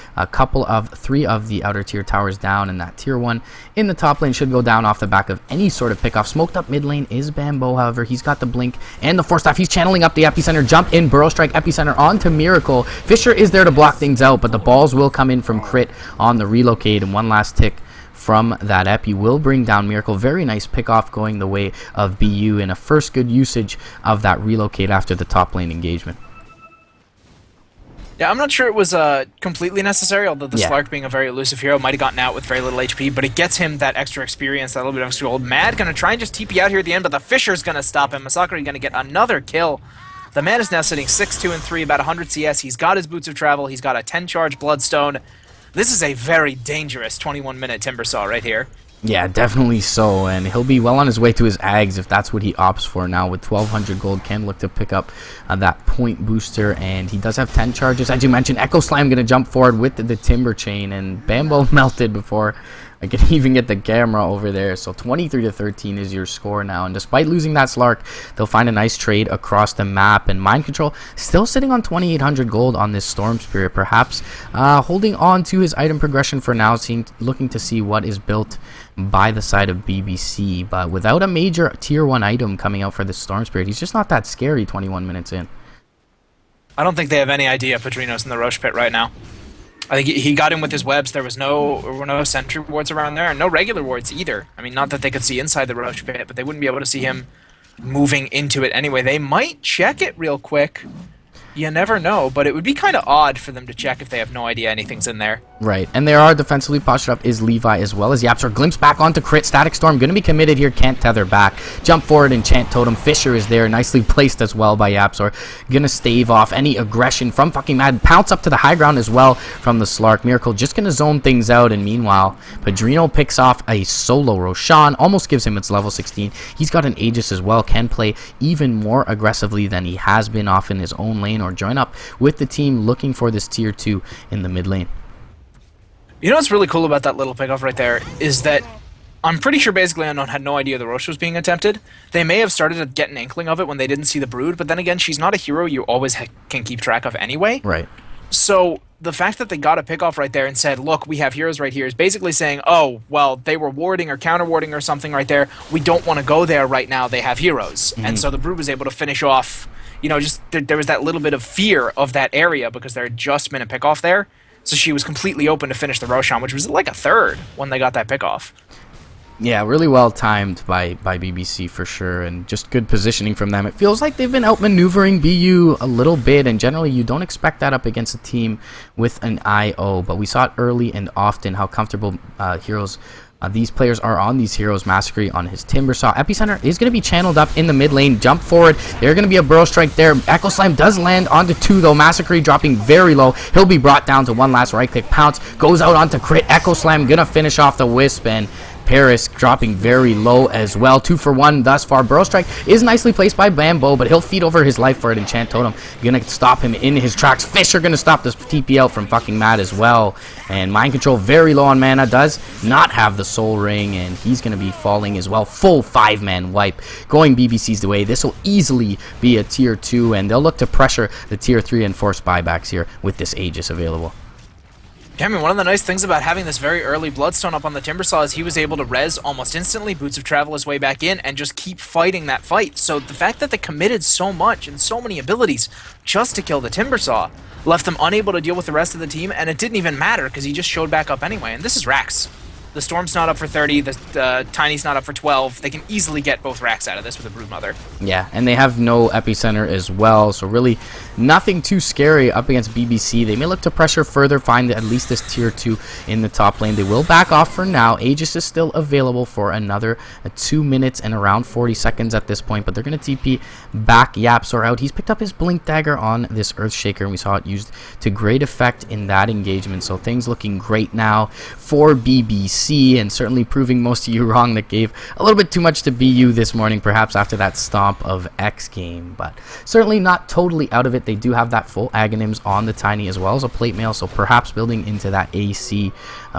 Speaker 1: three of the outer tier towers down, and that tier 1 in the top lane should go down off the back of any sort of pickoff. Smoked up mid lane is Bambo, however. He's got the blink and the force staff. He's channeling up the epicenter. Jump in, Burrow Strike epicenter onto Miracle. Fisher is there to block things out, but the balls will come in from Crit on the relocate, and one last tick from that epi will bring down Miracle. Very nice pick off going the way of BU, and a first good usage of that relocate after the top lane engagement.
Speaker 2: Yeah, I'm not sure it was completely necessary, although the Slark, being a very elusive hero, might have gotten out with very little HP, but it gets him that extra experience, that little bit of extra gold. Mad gonna try and just TP out here at the end, but the Fisher's gonna stop him. Masakari gonna get another kill. The man is now sitting 6-2 and 3, about 100 CS. He's got his Boots of Travel. He's got a 10 charge Bloodstone. This is a very dangerous 21-minute Timbersaw right here.
Speaker 1: Yeah, definitely so, and he'll be well on his way to his Ags if that's what he opts for now. With 1,200 gold, can look to pick up that point booster, and he does have 10 charges. As you mentioned, Echo Slam going to jump forward with the Timber Chain, and Bambo melted before I can even get the camera over there. So 23-13 is your score now, and despite losing that Slark, they'll find a nice trade across the map, and Mind Control still sitting on 2,800 gold on this Storm Spirit, perhaps holding on to his item progression for now, looking to see what is built by the side of BBC. But without a major tier 1 item coming out for the Storm Spirit, he's just not that scary 21 minutes in.
Speaker 2: I don't think they have any idea Padrino's in the Roche Pit right now. I think he got in with his webs. There were no sentry wards around there, and no regular wards either. I mean, not that they could see inside the Roche Pit, but they wouldn't be able to see him moving into it anyway. They might check it real quick. You never know, but it would be kind of odd for them to check if they have no idea anything's in there.
Speaker 1: Right, and there are defensively postured up is Levi as well as Yapsor. Glimpse back onto crit. Static Storm going to be committed here. Can't tether back. Jump forward, Enchant Totem. Fisher is there. Nicely placed as well by Yapsor. Going to stave off any aggression from fucking Mad. Pounce up to the high ground as well from the Slark. Miracle just going to zone things out, and meanwhile, Bridon picks off a solo Roshan. Almost gives him its level 16. He's got an Aegis as well. Can play even more aggressively than he has been off in his own lane, or join up with the team looking for this tier 2 in the mid lane.
Speaker 2: You know what's really cool about that little pickoff right there is that I'm pretty sure basically Unknown had no idea the Rosh was being attempted. They may have started to get an inkling of it when they didn't see the Brood, but then again, she's not a hero you always can keep track of anyway.
Speaker 1: Right.
Speaker 2: So the fact that they got a pickoff right there and said, look, we have heroes right here, is basically saying, oh, well, they were warding or counter-warding or something right there. We don't want to go there right now. They have heroes. And so the Brood was able to finish off, you know, just there was that little bit of fear of that area because there had just been a pickoff there. So she was completely open to finish the Roshan, which was like a third when they got that pickoff.
Speaker 1: Yeah, really well timed by BBC for sure, and just good positioning from them. It feels like they've been outmaneuvering BU a little bit, and generally you don't expect that up against a team with an IO, but we saw it early and often how comfortable these players are on these heroes. Massacre on his Timbersaw. Epicenter is going to be channeled up in the mid lane. Jump forward. There's going to be a Burrow Strike there. Echo Slam does land onto 2 though. Massacre dropping very low. He'll be brought down to one last right click. Pounce goes out onto crit. Echo Slam going to finish off the Wisp, and Paris dropping very low as well. 2 for 1 thus far. Burrow Strike is nicely placed by Bambo, but he'll feed over his life for it. Enchant Totem gonna stop him in his tracks. Fisher gonna stop this TP out from fucking Mad as well. And Mind Control very low on mana. Does not have the Soul Ring, and he's gonna be falling as well. Full 5-man wipe going BBC's way. This will easily be a tier 2, and they'll look to pressure the tier 3 and force buybacks here with this Aegis available.
Speaker 2: Yeah, I mean, one of the nice things about having this very early Bloodstone up on the Timbersaw is he was able to res almost instantly, Boots of Travel his way back in, and just keep fighting that fight. So the fact that they committed so much and so many abilities just to kill the Timbersaw left them unable to deal with the rest of the team, and it didn't even matter because he just showed back up anyway. And this is Rax. The Storm's not up for 30, the Tiny's not up for 12. They can easily get both racks out of this with a Broodmother.
Speaker 1: Yeah, and they have no Epicenter as well, so really nothing too scary up against BBC. They may look to pressure further, find at least this tier 2 in the top lane. They will back off for now. Aegis is still available for another 2 minutes and around 40 seconds at this point, but they're going to TP back Yapsor out. He's picked up his Blink Dagger on this Earthshaker, and we saw it used to great effect in that engagement, so things looking great now for BBC. And certainly proving most of you wrong that gave a little bit too much to BU this morning, perhaps after that stomp of X game, but certainly not totally out of it. They do have that full Aghanims on the Tiny as well as a Plate Mail, so perhaps building into that AC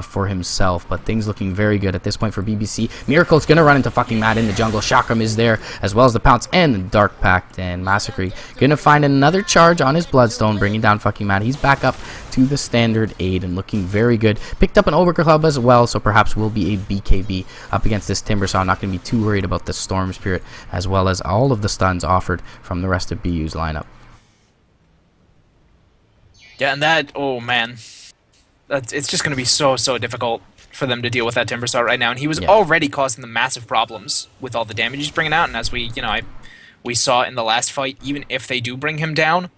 Speaker 1: for himself, but things looking very good at this point for BBC. Miracle's gonna run into fucking Mad in the jungle. Chakram is there as well as the Pounce and the Dark Pact, and Massacre gonna find another charge on his Bloodstone, bringing down fucking Mad. He's back up to the standard aid and looking very good. Picked up an Ogre Club as well, so perhaps will be a BKB up against this Timbersaw. I'm not going to be too worried about the Storm Spirit as well as all of the stuns offered from the rest of BU's lineup.
Speaker 2: Yeah, and that, oh man, it's just going to be so difficult for them to deal with that Timbersaw right now. And he was already causing them massive problems with all the damage he's bringing out. And as we saw in the last fight, even if they do bring him down,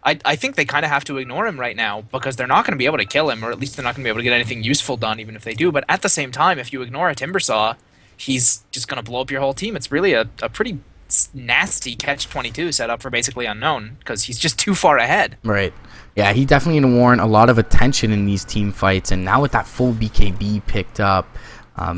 Speaker 2: I think they kind of have to ignore him right now because they're not going to be able to kill him, or at least they're not going to be able to get anything useful done even if they do. But at the same time, if you ignore a Timbersaw, he's just going to blow up your whole team. It's really a pretty nasty catch-22 set up for basically Unknown because he's just too far ahead.
Speaker 1: Right. Yeah, he definitely going to warrant a lot of attention in these team fights, and now with that full BKB picked up,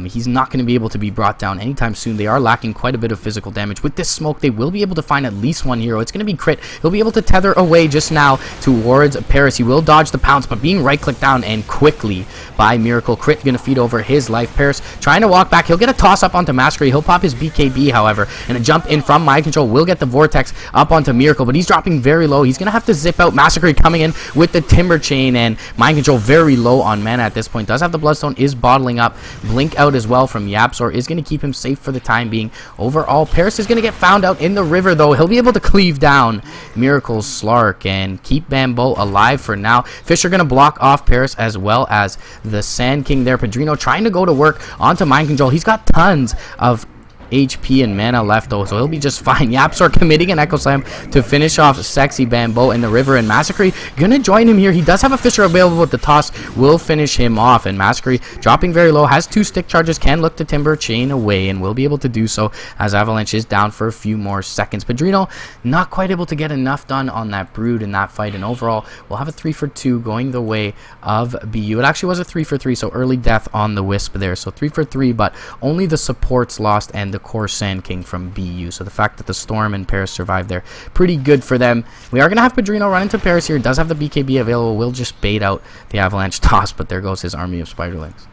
Speaker 1: he's not going to be able to be brought down anytime soon. They are lacking quite a bit of physical damage. With this smoke, they will be able to find at least one hero. It's going to be Crit. He'll be able to tether away just now towards Paris. He will dodge the Pounce, but being right-clicked down and quickly by Miracle. Crit going to feed over his life. Paris trying to walk back. He'll get a toss-up onto Mastery. He'll pop his BKB, however, and a jump in from Mind Control will get the Vortex up onto Miracle, but he's dropping very low. He's going to have to zip out. Massacre coming in with the Timber Chain, and Mind Control very low on mana at this point. Does have the Bloodstone, is bottling up. Blink out as well from Yapsor is going to keep him safe for the time being. Overall, Paris is going to get found out in the river, though. He'll be able to cleave down Miracle's Slark and keep Bambo alive for now. Fisher going to block off Paris as well as the Sand King there. Bridon trying to go to work onto Mind Control. He's got tons of HP and mana left, though, so he'll be just fine. YapzOr committing an Echo Slam to finish off Sexy Bambo in the river, and Massacre gonna join him here. He does have a Fisher available with the toss, will finish him off, and Massacre dropping very low, has 2 stick charges, can look to Timber Chain away, and will be able to do so as Avalanche is down for a few more seconds. Padrino not quite able to get enough done on that Brood in that fight, and overall we'll have a 3 for 2 going the way of BU. It actually was a 3 for 3, so early death on the Wisp there, so 3 for 3, but only the supports lost and the core Sand King from BU, so the fact that the Storm and Paris survived there, pretty good for them. We are going to have Padrino run into Paris here, does have the BKB available, will just bait out the Avalanche toss, but there goes his army of Spiderlings.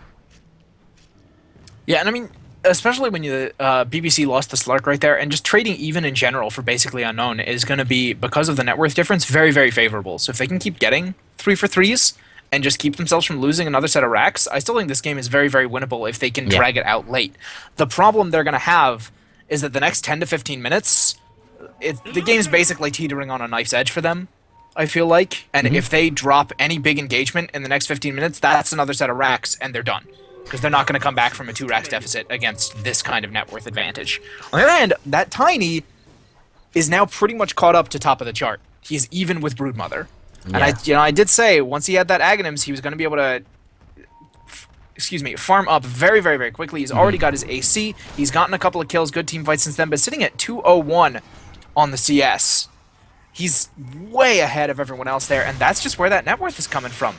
Speaker 2: Yeah, and I mean, especially when you BBC lost the Slark right there, and just trading even in general for basically Unknown is going to be, because of the net worth difference, very, very favorable. So if they can keep getting 3 for 3s and just keep themselves from losing another set of racks, I still think this game is very, very winnable if they can drag it out late. The problem they're going to have is that the next 10 to 15 minutes, the game's basically teetering on a knife's edge for them, I feel like. And if they drop any big engagement in the next 15 minutes, that's another set of racks, and they're done. Because they're not going to come back from a 2 racks deficit against this kind of net worth advantage. On the other hand, that Tiny is now pretty much caught up to top of the chart. He's even with Broodmother. Yeah. And I did say once he had that Aghanims, he was going to be able to farm up very, very, very quickly. He's already got his AC. He's gotten a couple of kills, good team fights since then, but sitting at 201 on the CS. He's way ahead of everyone else there, and that's just where that net worth is coming from.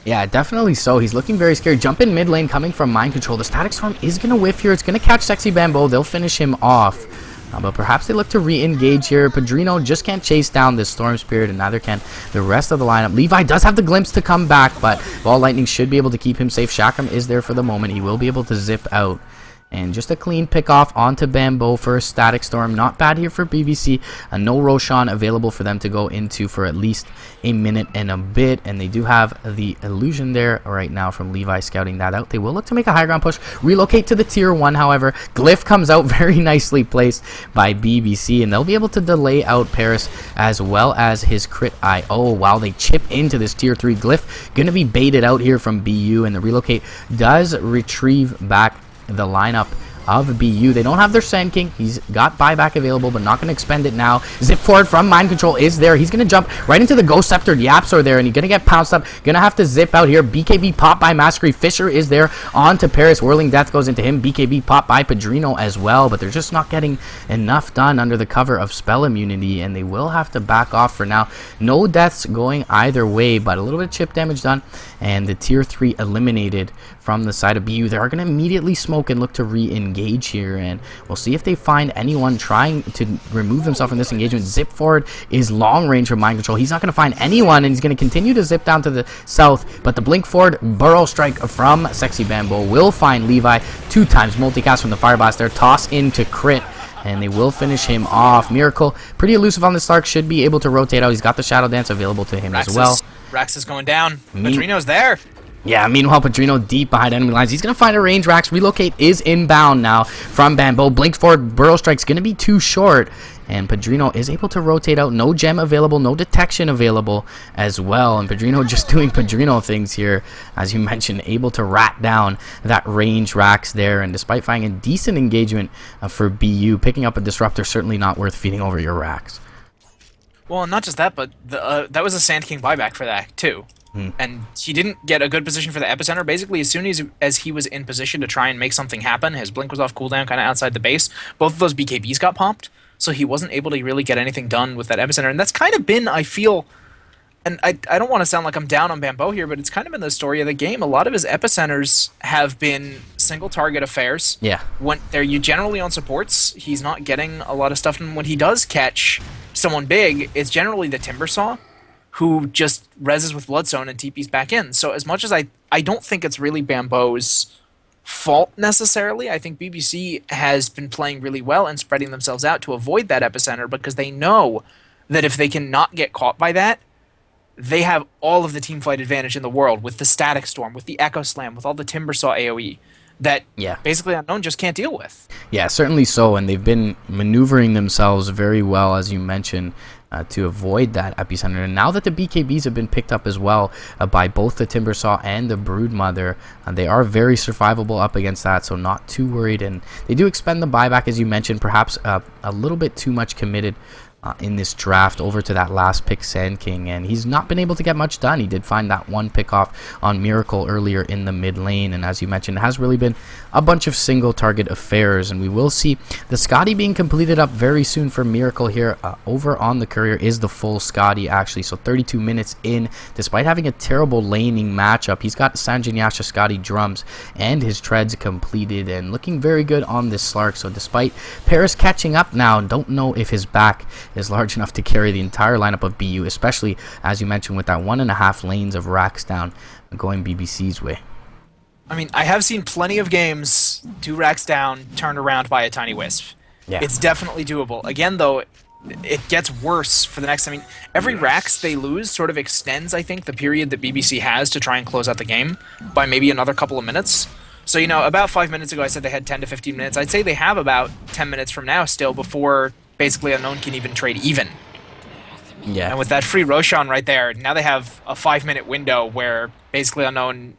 Speaker 1: Yeah, definitely so. He's looking very scared. Jump in mid lane coming from Mind Control. The Static Storm is going to whiff here. It's going to catch Sexy Bambo. They'll finish him off. But perhaps they look to re-engage here. Padrino just can't chase down this Storm Spirit, and neither can the rest of the lineup. Levi does have the glimpse to come back, but Ball Lightning should be able to keep him safe. Shakram is there for the moment. He will be able to zip out. And just a clean pick off onto Bambo for a Static Storm. Not bad here for BBC. No Roshan available for them to go into for at least a minute and a bit. And they do have the illusion there right now from Levi scouting that out. They will look to make a high ground push. Relocate to the tier 1, however. Glyph comes out very nicely placed by BBC. And they'll be able to delay out Paris as well as his crit IO while they chip into this tier 3. Glyph going to be baited out here from BU. And the relocate does retrieve back the lineup of BU. They don't have their Sand King. He's got buyback available, but not going to expend it now. Zip forward from Mind Control is there. He's going to jump right into the Ghost Scepter. YapzOr there, and he's going to get pounced up. Going to have to zip out here. BKB pop by Massacre. Fisher is there. On to Paris. Whirling Death goes into him. BKB pop by Padrino as well, but they're just not getting enough done under the cover of spell immunity, and they will have to back off for now. No deaths going either way, but a little bit of chip damage done, and the tier 3 eliminated from the side of BU. They are going to immediately smoke and look to re-engage here, and we'll see if they find anyone trying to remove themselves from this engagement. Zip forward is long range from Mind Control. He's not going to find anyone, and he's going to continue to zip down to the south, but the blink forward burrow strike from Sexy Bambo will find Levi. 2 times multicast from the Fire Blast there. Toss into crit, and they will finish him off. Miracle, pretty elusive on the Slark, should be able to rotate out. He's got the Shadow Dance available to him as well.
Speaker 2: Rax is going down. Padrino's there.
Speaker 1: Yeah, meanwhile, Padrino deep behind enemy lines. He's going to find a range Rax. Relocate is inbound now from Bambo. Blinks forward. Burrow Strike's going to be too short. And Padrino is able to rotate out. No gem available. No detection available as well. And Padrino just doing Padrino things here. As you mentioned, able to rat down that range Rax there. And despite finding a decent engagement for BU, picking up a Disruptor certainly not worth feeding over your Rax.
Speaker 2: Well, not just that, but that was a Sand King buyback for that, too. And he didn't get a good position for the epicenter. Basically, as soon as he was in position to try and make something happen, his blink was off cooldown, kind of outside the base. Both of those BKBs got popped, so he wasn't able to really get anything done with that epicenter. And that's kind of been, I feel, and I don't want to sound like I'm down on Bambo here, but it's kind of been the story of the game. A lot of his epicenters have been single target affairs. Yeah. When they're generally on supports, he's not getting a lot of stuff. And when he does catch someone big, it's generally the Timbersaw, who just reses with Bloodstone and TPs back in. So as much as I don't think it's really Bambo's fault necessarily, I think BBC has been playing really well and spreading themselves out to avoid that epicenter, because they know that if they can not get caught by that, they have all of the team fight advantage in the world with the Static Storm, with the Echo Slam, with all the Timbersaw AoE that basically Unknown just can't deal with.
Speaker 1: Yeah, certainly so, and they've been maneuvering themselves very well, as you mentioned, to avoid that epicenter. And now that the BKBs have been picked up as well by both the Timbersaw and the Broodmother, they are very survivable up against that, so not too worried. And they do expend the buyback, as you mentioned, perhaps a little bit too much committed in this draft over to that last pick, Sand King, and he's not been able to get much done. He did find that one pick off on Miracle earlier in the mid lane, and as you mentioned, it has really been a bunch of single target affairs, and we will see the Scotty being completed up very soon for Miracle here. Over on the Courier is the full Scotty, actually, so 32 minutes in, despite having a terrible laning matchup. He's got Sanjin Yasha Scotty drums and his treads completed and looking very good on this Slark. So despite Paris catching up now, don't know if his back is large enough to carry the entire lineup of BU, especially as you mentioned with that 1.5 lanes of racks down going BBC's way.
Speaker 2: I mean, I have seen plenty of games 2 racks down turned around by a tiny wisp.
Speaker 1: Yeah.
Speaker 2: It's definitely doable. Again, though, it gets worse for the next. I mean, every racks they lose sort of extends, I think, the period that BBC has to try and close out the game by maybe another couple of minutes. So, you know, about 5 minutes ago I said they had 10 to 15 minutes. I'd say they have about 10 minutes from now still before basically Unknown can even trade even.
Speaker 1: Yeah.
Speaker 2: And with that free Roshan right there, now they have a 5-minute window where basically Unknown,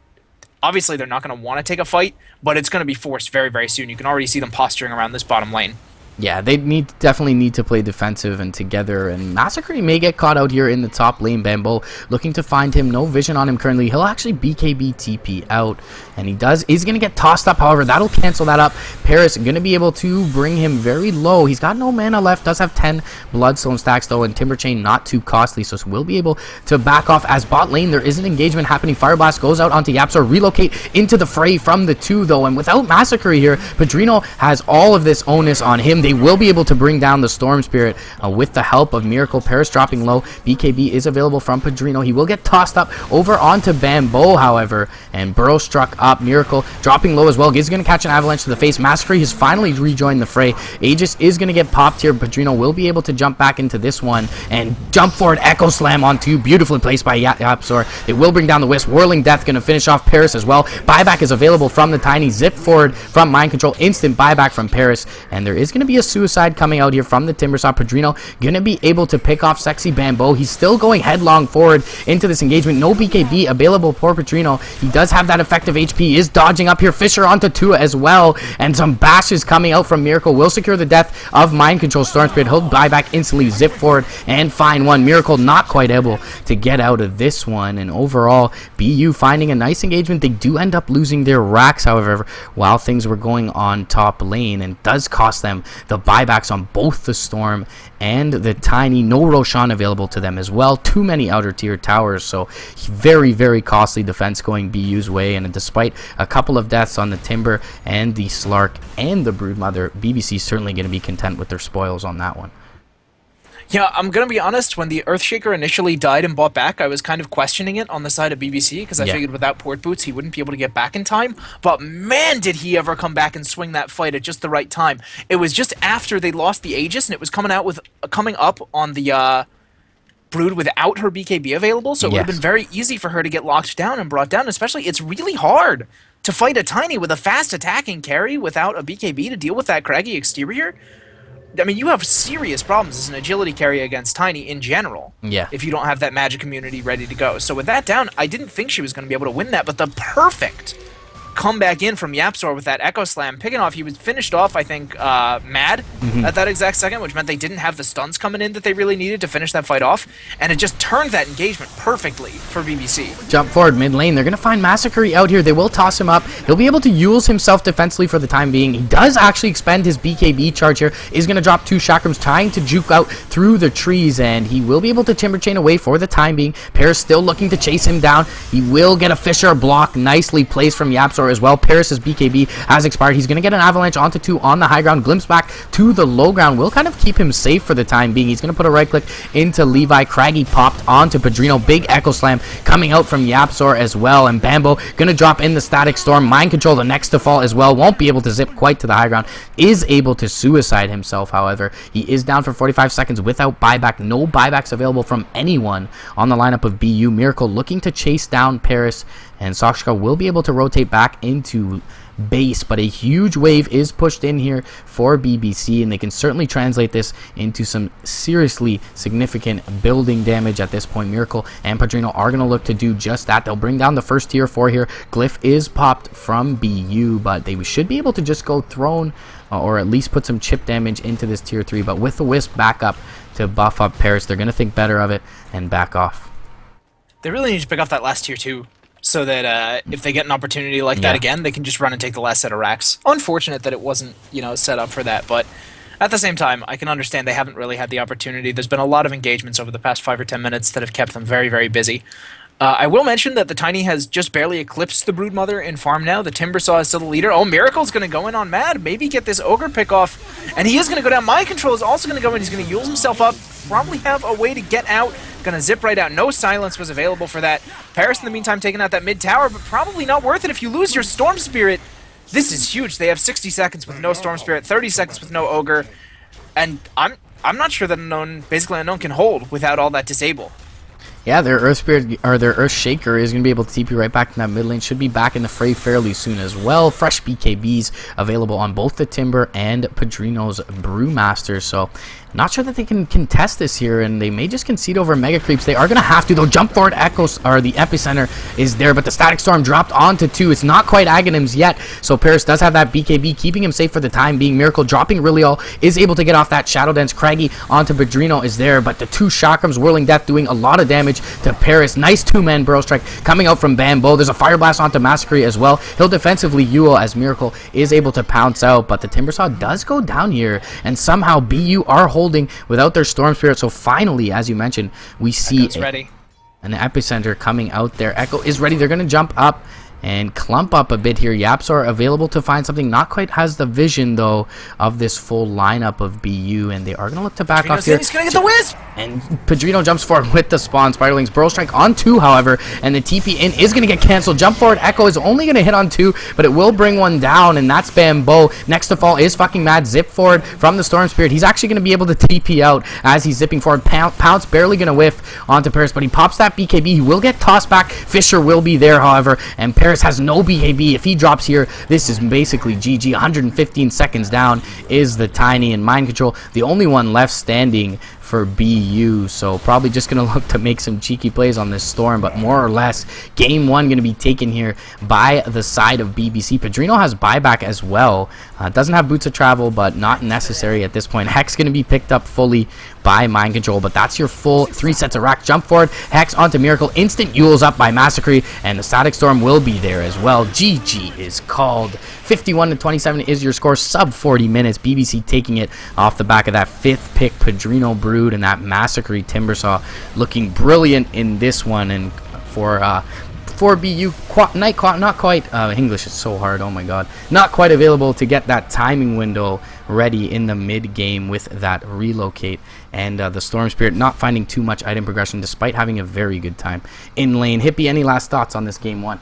Speaker 2: obviously they're not going to want to take a fight, but it's going to be forced very, very soon. You can already see them posturing around this bottom lane.
Speaker 1: Yeah, they definitely need to play defensive and together, and Massacre may get caught out here in the top lane. Bambo looking to find him, no vision on him currently. He'll actually BKB TP out, and he's going to get tossed up, however, that'll cancel that up. Paris going to be able to bring him very low. He's got no mana left, does have 10 Bloodstone stacks though, and Timber Chain not too costly, so we'll be able to back off. As bot lane, there is an engagement happening. Fire Blast goes out onto Yapsor, relocate into the fray from the 2 though, and without Massacre here, Padrino has all of this onus on him. They will be able to bring down the Storm Spirit with the help of Miracle. Paris dropping low. BKB is available from Padrino. He will get tossed up over onto Bambo, however, and Burrow struck up. Miracle dropping low as well. He's going to catch an avalanche to the face. Massacre has finally rejoined the fray. Aegis is going to get popped here. Padrino will be able to jump back into this one and jump forward. Echo Slam on 2. Beautifully placed by Yapsor. It will bring down the Wisp. Whirling Death going to finish off Paris as well. Buyback is available from the Tiny. Zip forward from Mind Control. Instant buyback from Paris, and there is going to be a suicide coming out here from the Timbersaw. Padrino gonna be able to pick off Sexy Bambo. He's still going headlong forward into this engagement. No BKB available for Padrino. He does have that effective HP. He is dodging up here. Fisher onto Tua as well, and some bashes coming out from Miracle will secure the death of Mind Control. Storm Spirit, he'll buy back instantly, zip forward and find one. Miracle not quite able to get out of this one, and overall BU finding a nice engagement. They do end up losing their racks, however, while things were going on top lane, and does cost them the buybacks on both the Storm and the Tiny. No Roshan available to them as well. Too many outer tier towers, so very, very costly defense going BU's way. And despite a couple of deaths on the Timber and the Slark and the Broodmother, BBC is certainly going to be content with their spoils on that one.
Speaker 2: Yeah, I'm going to be honest, when the Earthshaker initially died and bought back, I was kind of questioning it on the side of BBC, because I figured without Port Boots, he wouldn't be able to get back in time. But man, did he ever come back and swing that fight at just the right time. It was just after they lost the Aegis, and it was coming up on the Brood without her BKB available, so it would have been very easy for her to get locked down and brought down, especially it's really hard to fight a Tiny with a fast attacking carry without a BKB to deal with that craggy exterior. I mean, you have serious problems as an agility carry against Tiny in general.
Speaker 1: Yeah.
Speaker 2: If you don't have that magic immunity ready to go. So with that down, I didn't think she was going to be able to win that, but the perfect come back in from Yapsor with that Echo Slam, picking off. He was finished off, I think, mad at that exact second, which meant they didn't have the stuns coming in that they really needed to finish that fight off, and it just turned that engagement perfectly for BBC.
Speaker 1: Jump forward mid lane. They're going to find Massacre out here. They will toss him up. He'll be able to use himself defensively for the time being. He does actually expend his BKB charge here. Is going to drop 2 chakrams, trying to juke out through the trees, and he will be able to Timber Chain away for the time being. Paris still looking to chase him down. He will get a Fisher block nicely placed from Yapsor as well. Paris's BKB has expired. He's going to get an avalanche onto 2 on the high ground. Glimpse back to the low ground. Will kind of keep him safe for the time being. He's going to put a right click into Levi. Craggy popped onto Padrino. Big Echo Slam coming out from Yapsor as well. And Bambo going to drop in the Static Storm. Mind Control the next to fall as well. Won't be able to zip quite to the high ground. Is able to suicide himself, however. He is down for 45 seconds without buyback. No buybacks available from anyone on the lineup of BU. Miracle looking to chase down Paris, and Sakshka will be able to rotate back back into base, but a huge wave is pushed in here for BBC, and they can certainly translate this into some seriously significant building damage at this point. Miracle and Padrino are going to look to do just that. They'll bring down the first tier 4 here. Glyph is popped from BU, but they should be able to just go throne or at least put some chip damage into this tier 3, but with the Wisp back up to buff up Paris, they're going to think better of it and back off.
Speaker 2: They really need to pick off that last tier 2. So that if they get an opportunity like that again, they can just run and take the last set of racks. Unfortunate that it wasn't, set up for that, but at the same time, I can understand they haven't really had the opportunity. There's been a lot of engagements over the past 5 or 10 minutes that have kept them very, very busy. I will mention that the Tiny has just barely eclipsed the Broodmother in farm now. The Timbersaw is still the leader. Oh, Miracle's going to go in on Mad. Maybe get this Ogre pick off. And he is going to go down. Mind Control is also going to go in. He's going to use himself up. Probably have a way to get out. Going to zip right out. No silence was available for that. Paris, in the meantime, taking out that mid tower, but probably not worth it if you lose your Storm Spirit. This is huge. They have 60 seconds with no Storm Spirit, 30 seconds with no Ogre. And I'm not sure that basically Unknown can hold without all that disable.
Speaker 1: Yeah, their Earth Spirit or their Earth Shaker is going to be able to TP right back in that mid lane. Should be back in the fray fairly soon as well. Fresh BKBs available on both the Timber and Padrino's Brewmaster. So not sure that they can contest this here, and they may just concede over Mega Creeps. They are going to have to, though. Jump Forward Echoes, or the Epicenter is there, but the Static Storm dropped onto 2. It's not quite Aghanims yet, so Paris does have that BKB, keeping him safe for the time being. Miracle dropping really all, is able to get off that Shadow Dance. Craggy onto Padrino is there, but the 2 Chakrams, Whirling Death, doing a lot of damage to Paris. Nice 2-man Burrow Strike coming out from Bambo. There's a Fire Blast onto Massacre as well. He'll defensively Yule as Miracle is able to pounce out, but the Timbersaw does go down here, and somehow BU are holding without their Storm Spirit. So finally, as you mentioned, we see an Epicenter coming out there. Echo is ready. They're going to jump up and clump up a bit here. Yapsor available to find something. Not quite has the vision, though, of this full lineup of BU, and they are going to look to back off here.
Speaker 2: He's going to get the Wisp!
Speaker 1: And Padrino jumps forward with the spawn. Spiderling's Burrow Strike on 2, however, and the TP in is going to get canceled. Jump Forward Echo is only going to hit on 2, but it will bring one down, and that's Bambo. Next to fall is fucking Mad. Zip forward from the Storm Spirit. He's actually going to be able to TP out as he's zipping forward. Pounce barely going to whiff onto Paris, but he pops that BKB. He will get tossed back. Fisher will be there, however, and Paris has no BKB. If he drops here, this is basically GG. 115 seconds down is the Tiny, and Mind Control, the only one left standing for BU, so probably just going to look to make some cheeky plays on this Storm, but more or less, game 1 going to be taken here by the side of BBC. Padrino has buyback as well. Doesn't have Boots of Travel, but not necessary at this point. Hex going to be picked up fully by Mind Control, but that's your full 3 sets of rack. Jump Forward, Hex onto Miracle, instant Yules up by Massacre, and the Static Storm will be there as well. GG is called. 51-27 is your score, sub 40 minutes. BBC taking it off the back of that 5th pick Padrino Brood, and that Massacre Timbersaw looking brilliant in this one. And for BU, not quite, English is so hard, oh my god, not quite available to get that timing window ready in the mid game with that relocate, and the Storm Spirit not finding too much item progression despite having a very good time in lane. Hippie, any last thoughts on this game 1?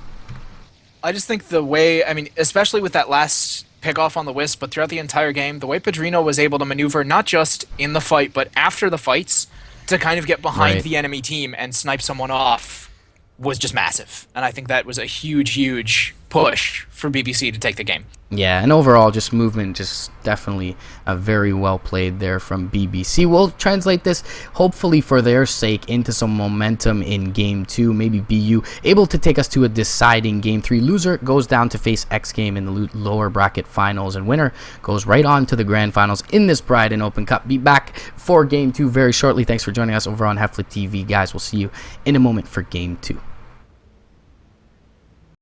Speaker 2: I just think the way, especially with that last pick off on the Wisp, but throughout the entire game, the way Padrino was able to maneuver, not just in the fight, but after the fights, to kind of get behind the enemy team and snipe someone off was just massive. And I think that was a huge, huge push for BBC to take the game.
Speaker 1: Yeah, and overall, just movement, just definitely very well played there from BBC. We'll translate this, hopefully for their sake, into some momentum in Game 2. Maybe BU able to take us to a deciding Game 3. Loser goes down to face X Game in the lower bracket finals, and winner goes right on to the grand finals in this Bridon Open Cup. Be back for Game 2 very shortly. Thanks for joining us over on HeflaTV, guys. We'll see you in a moment for Game 2.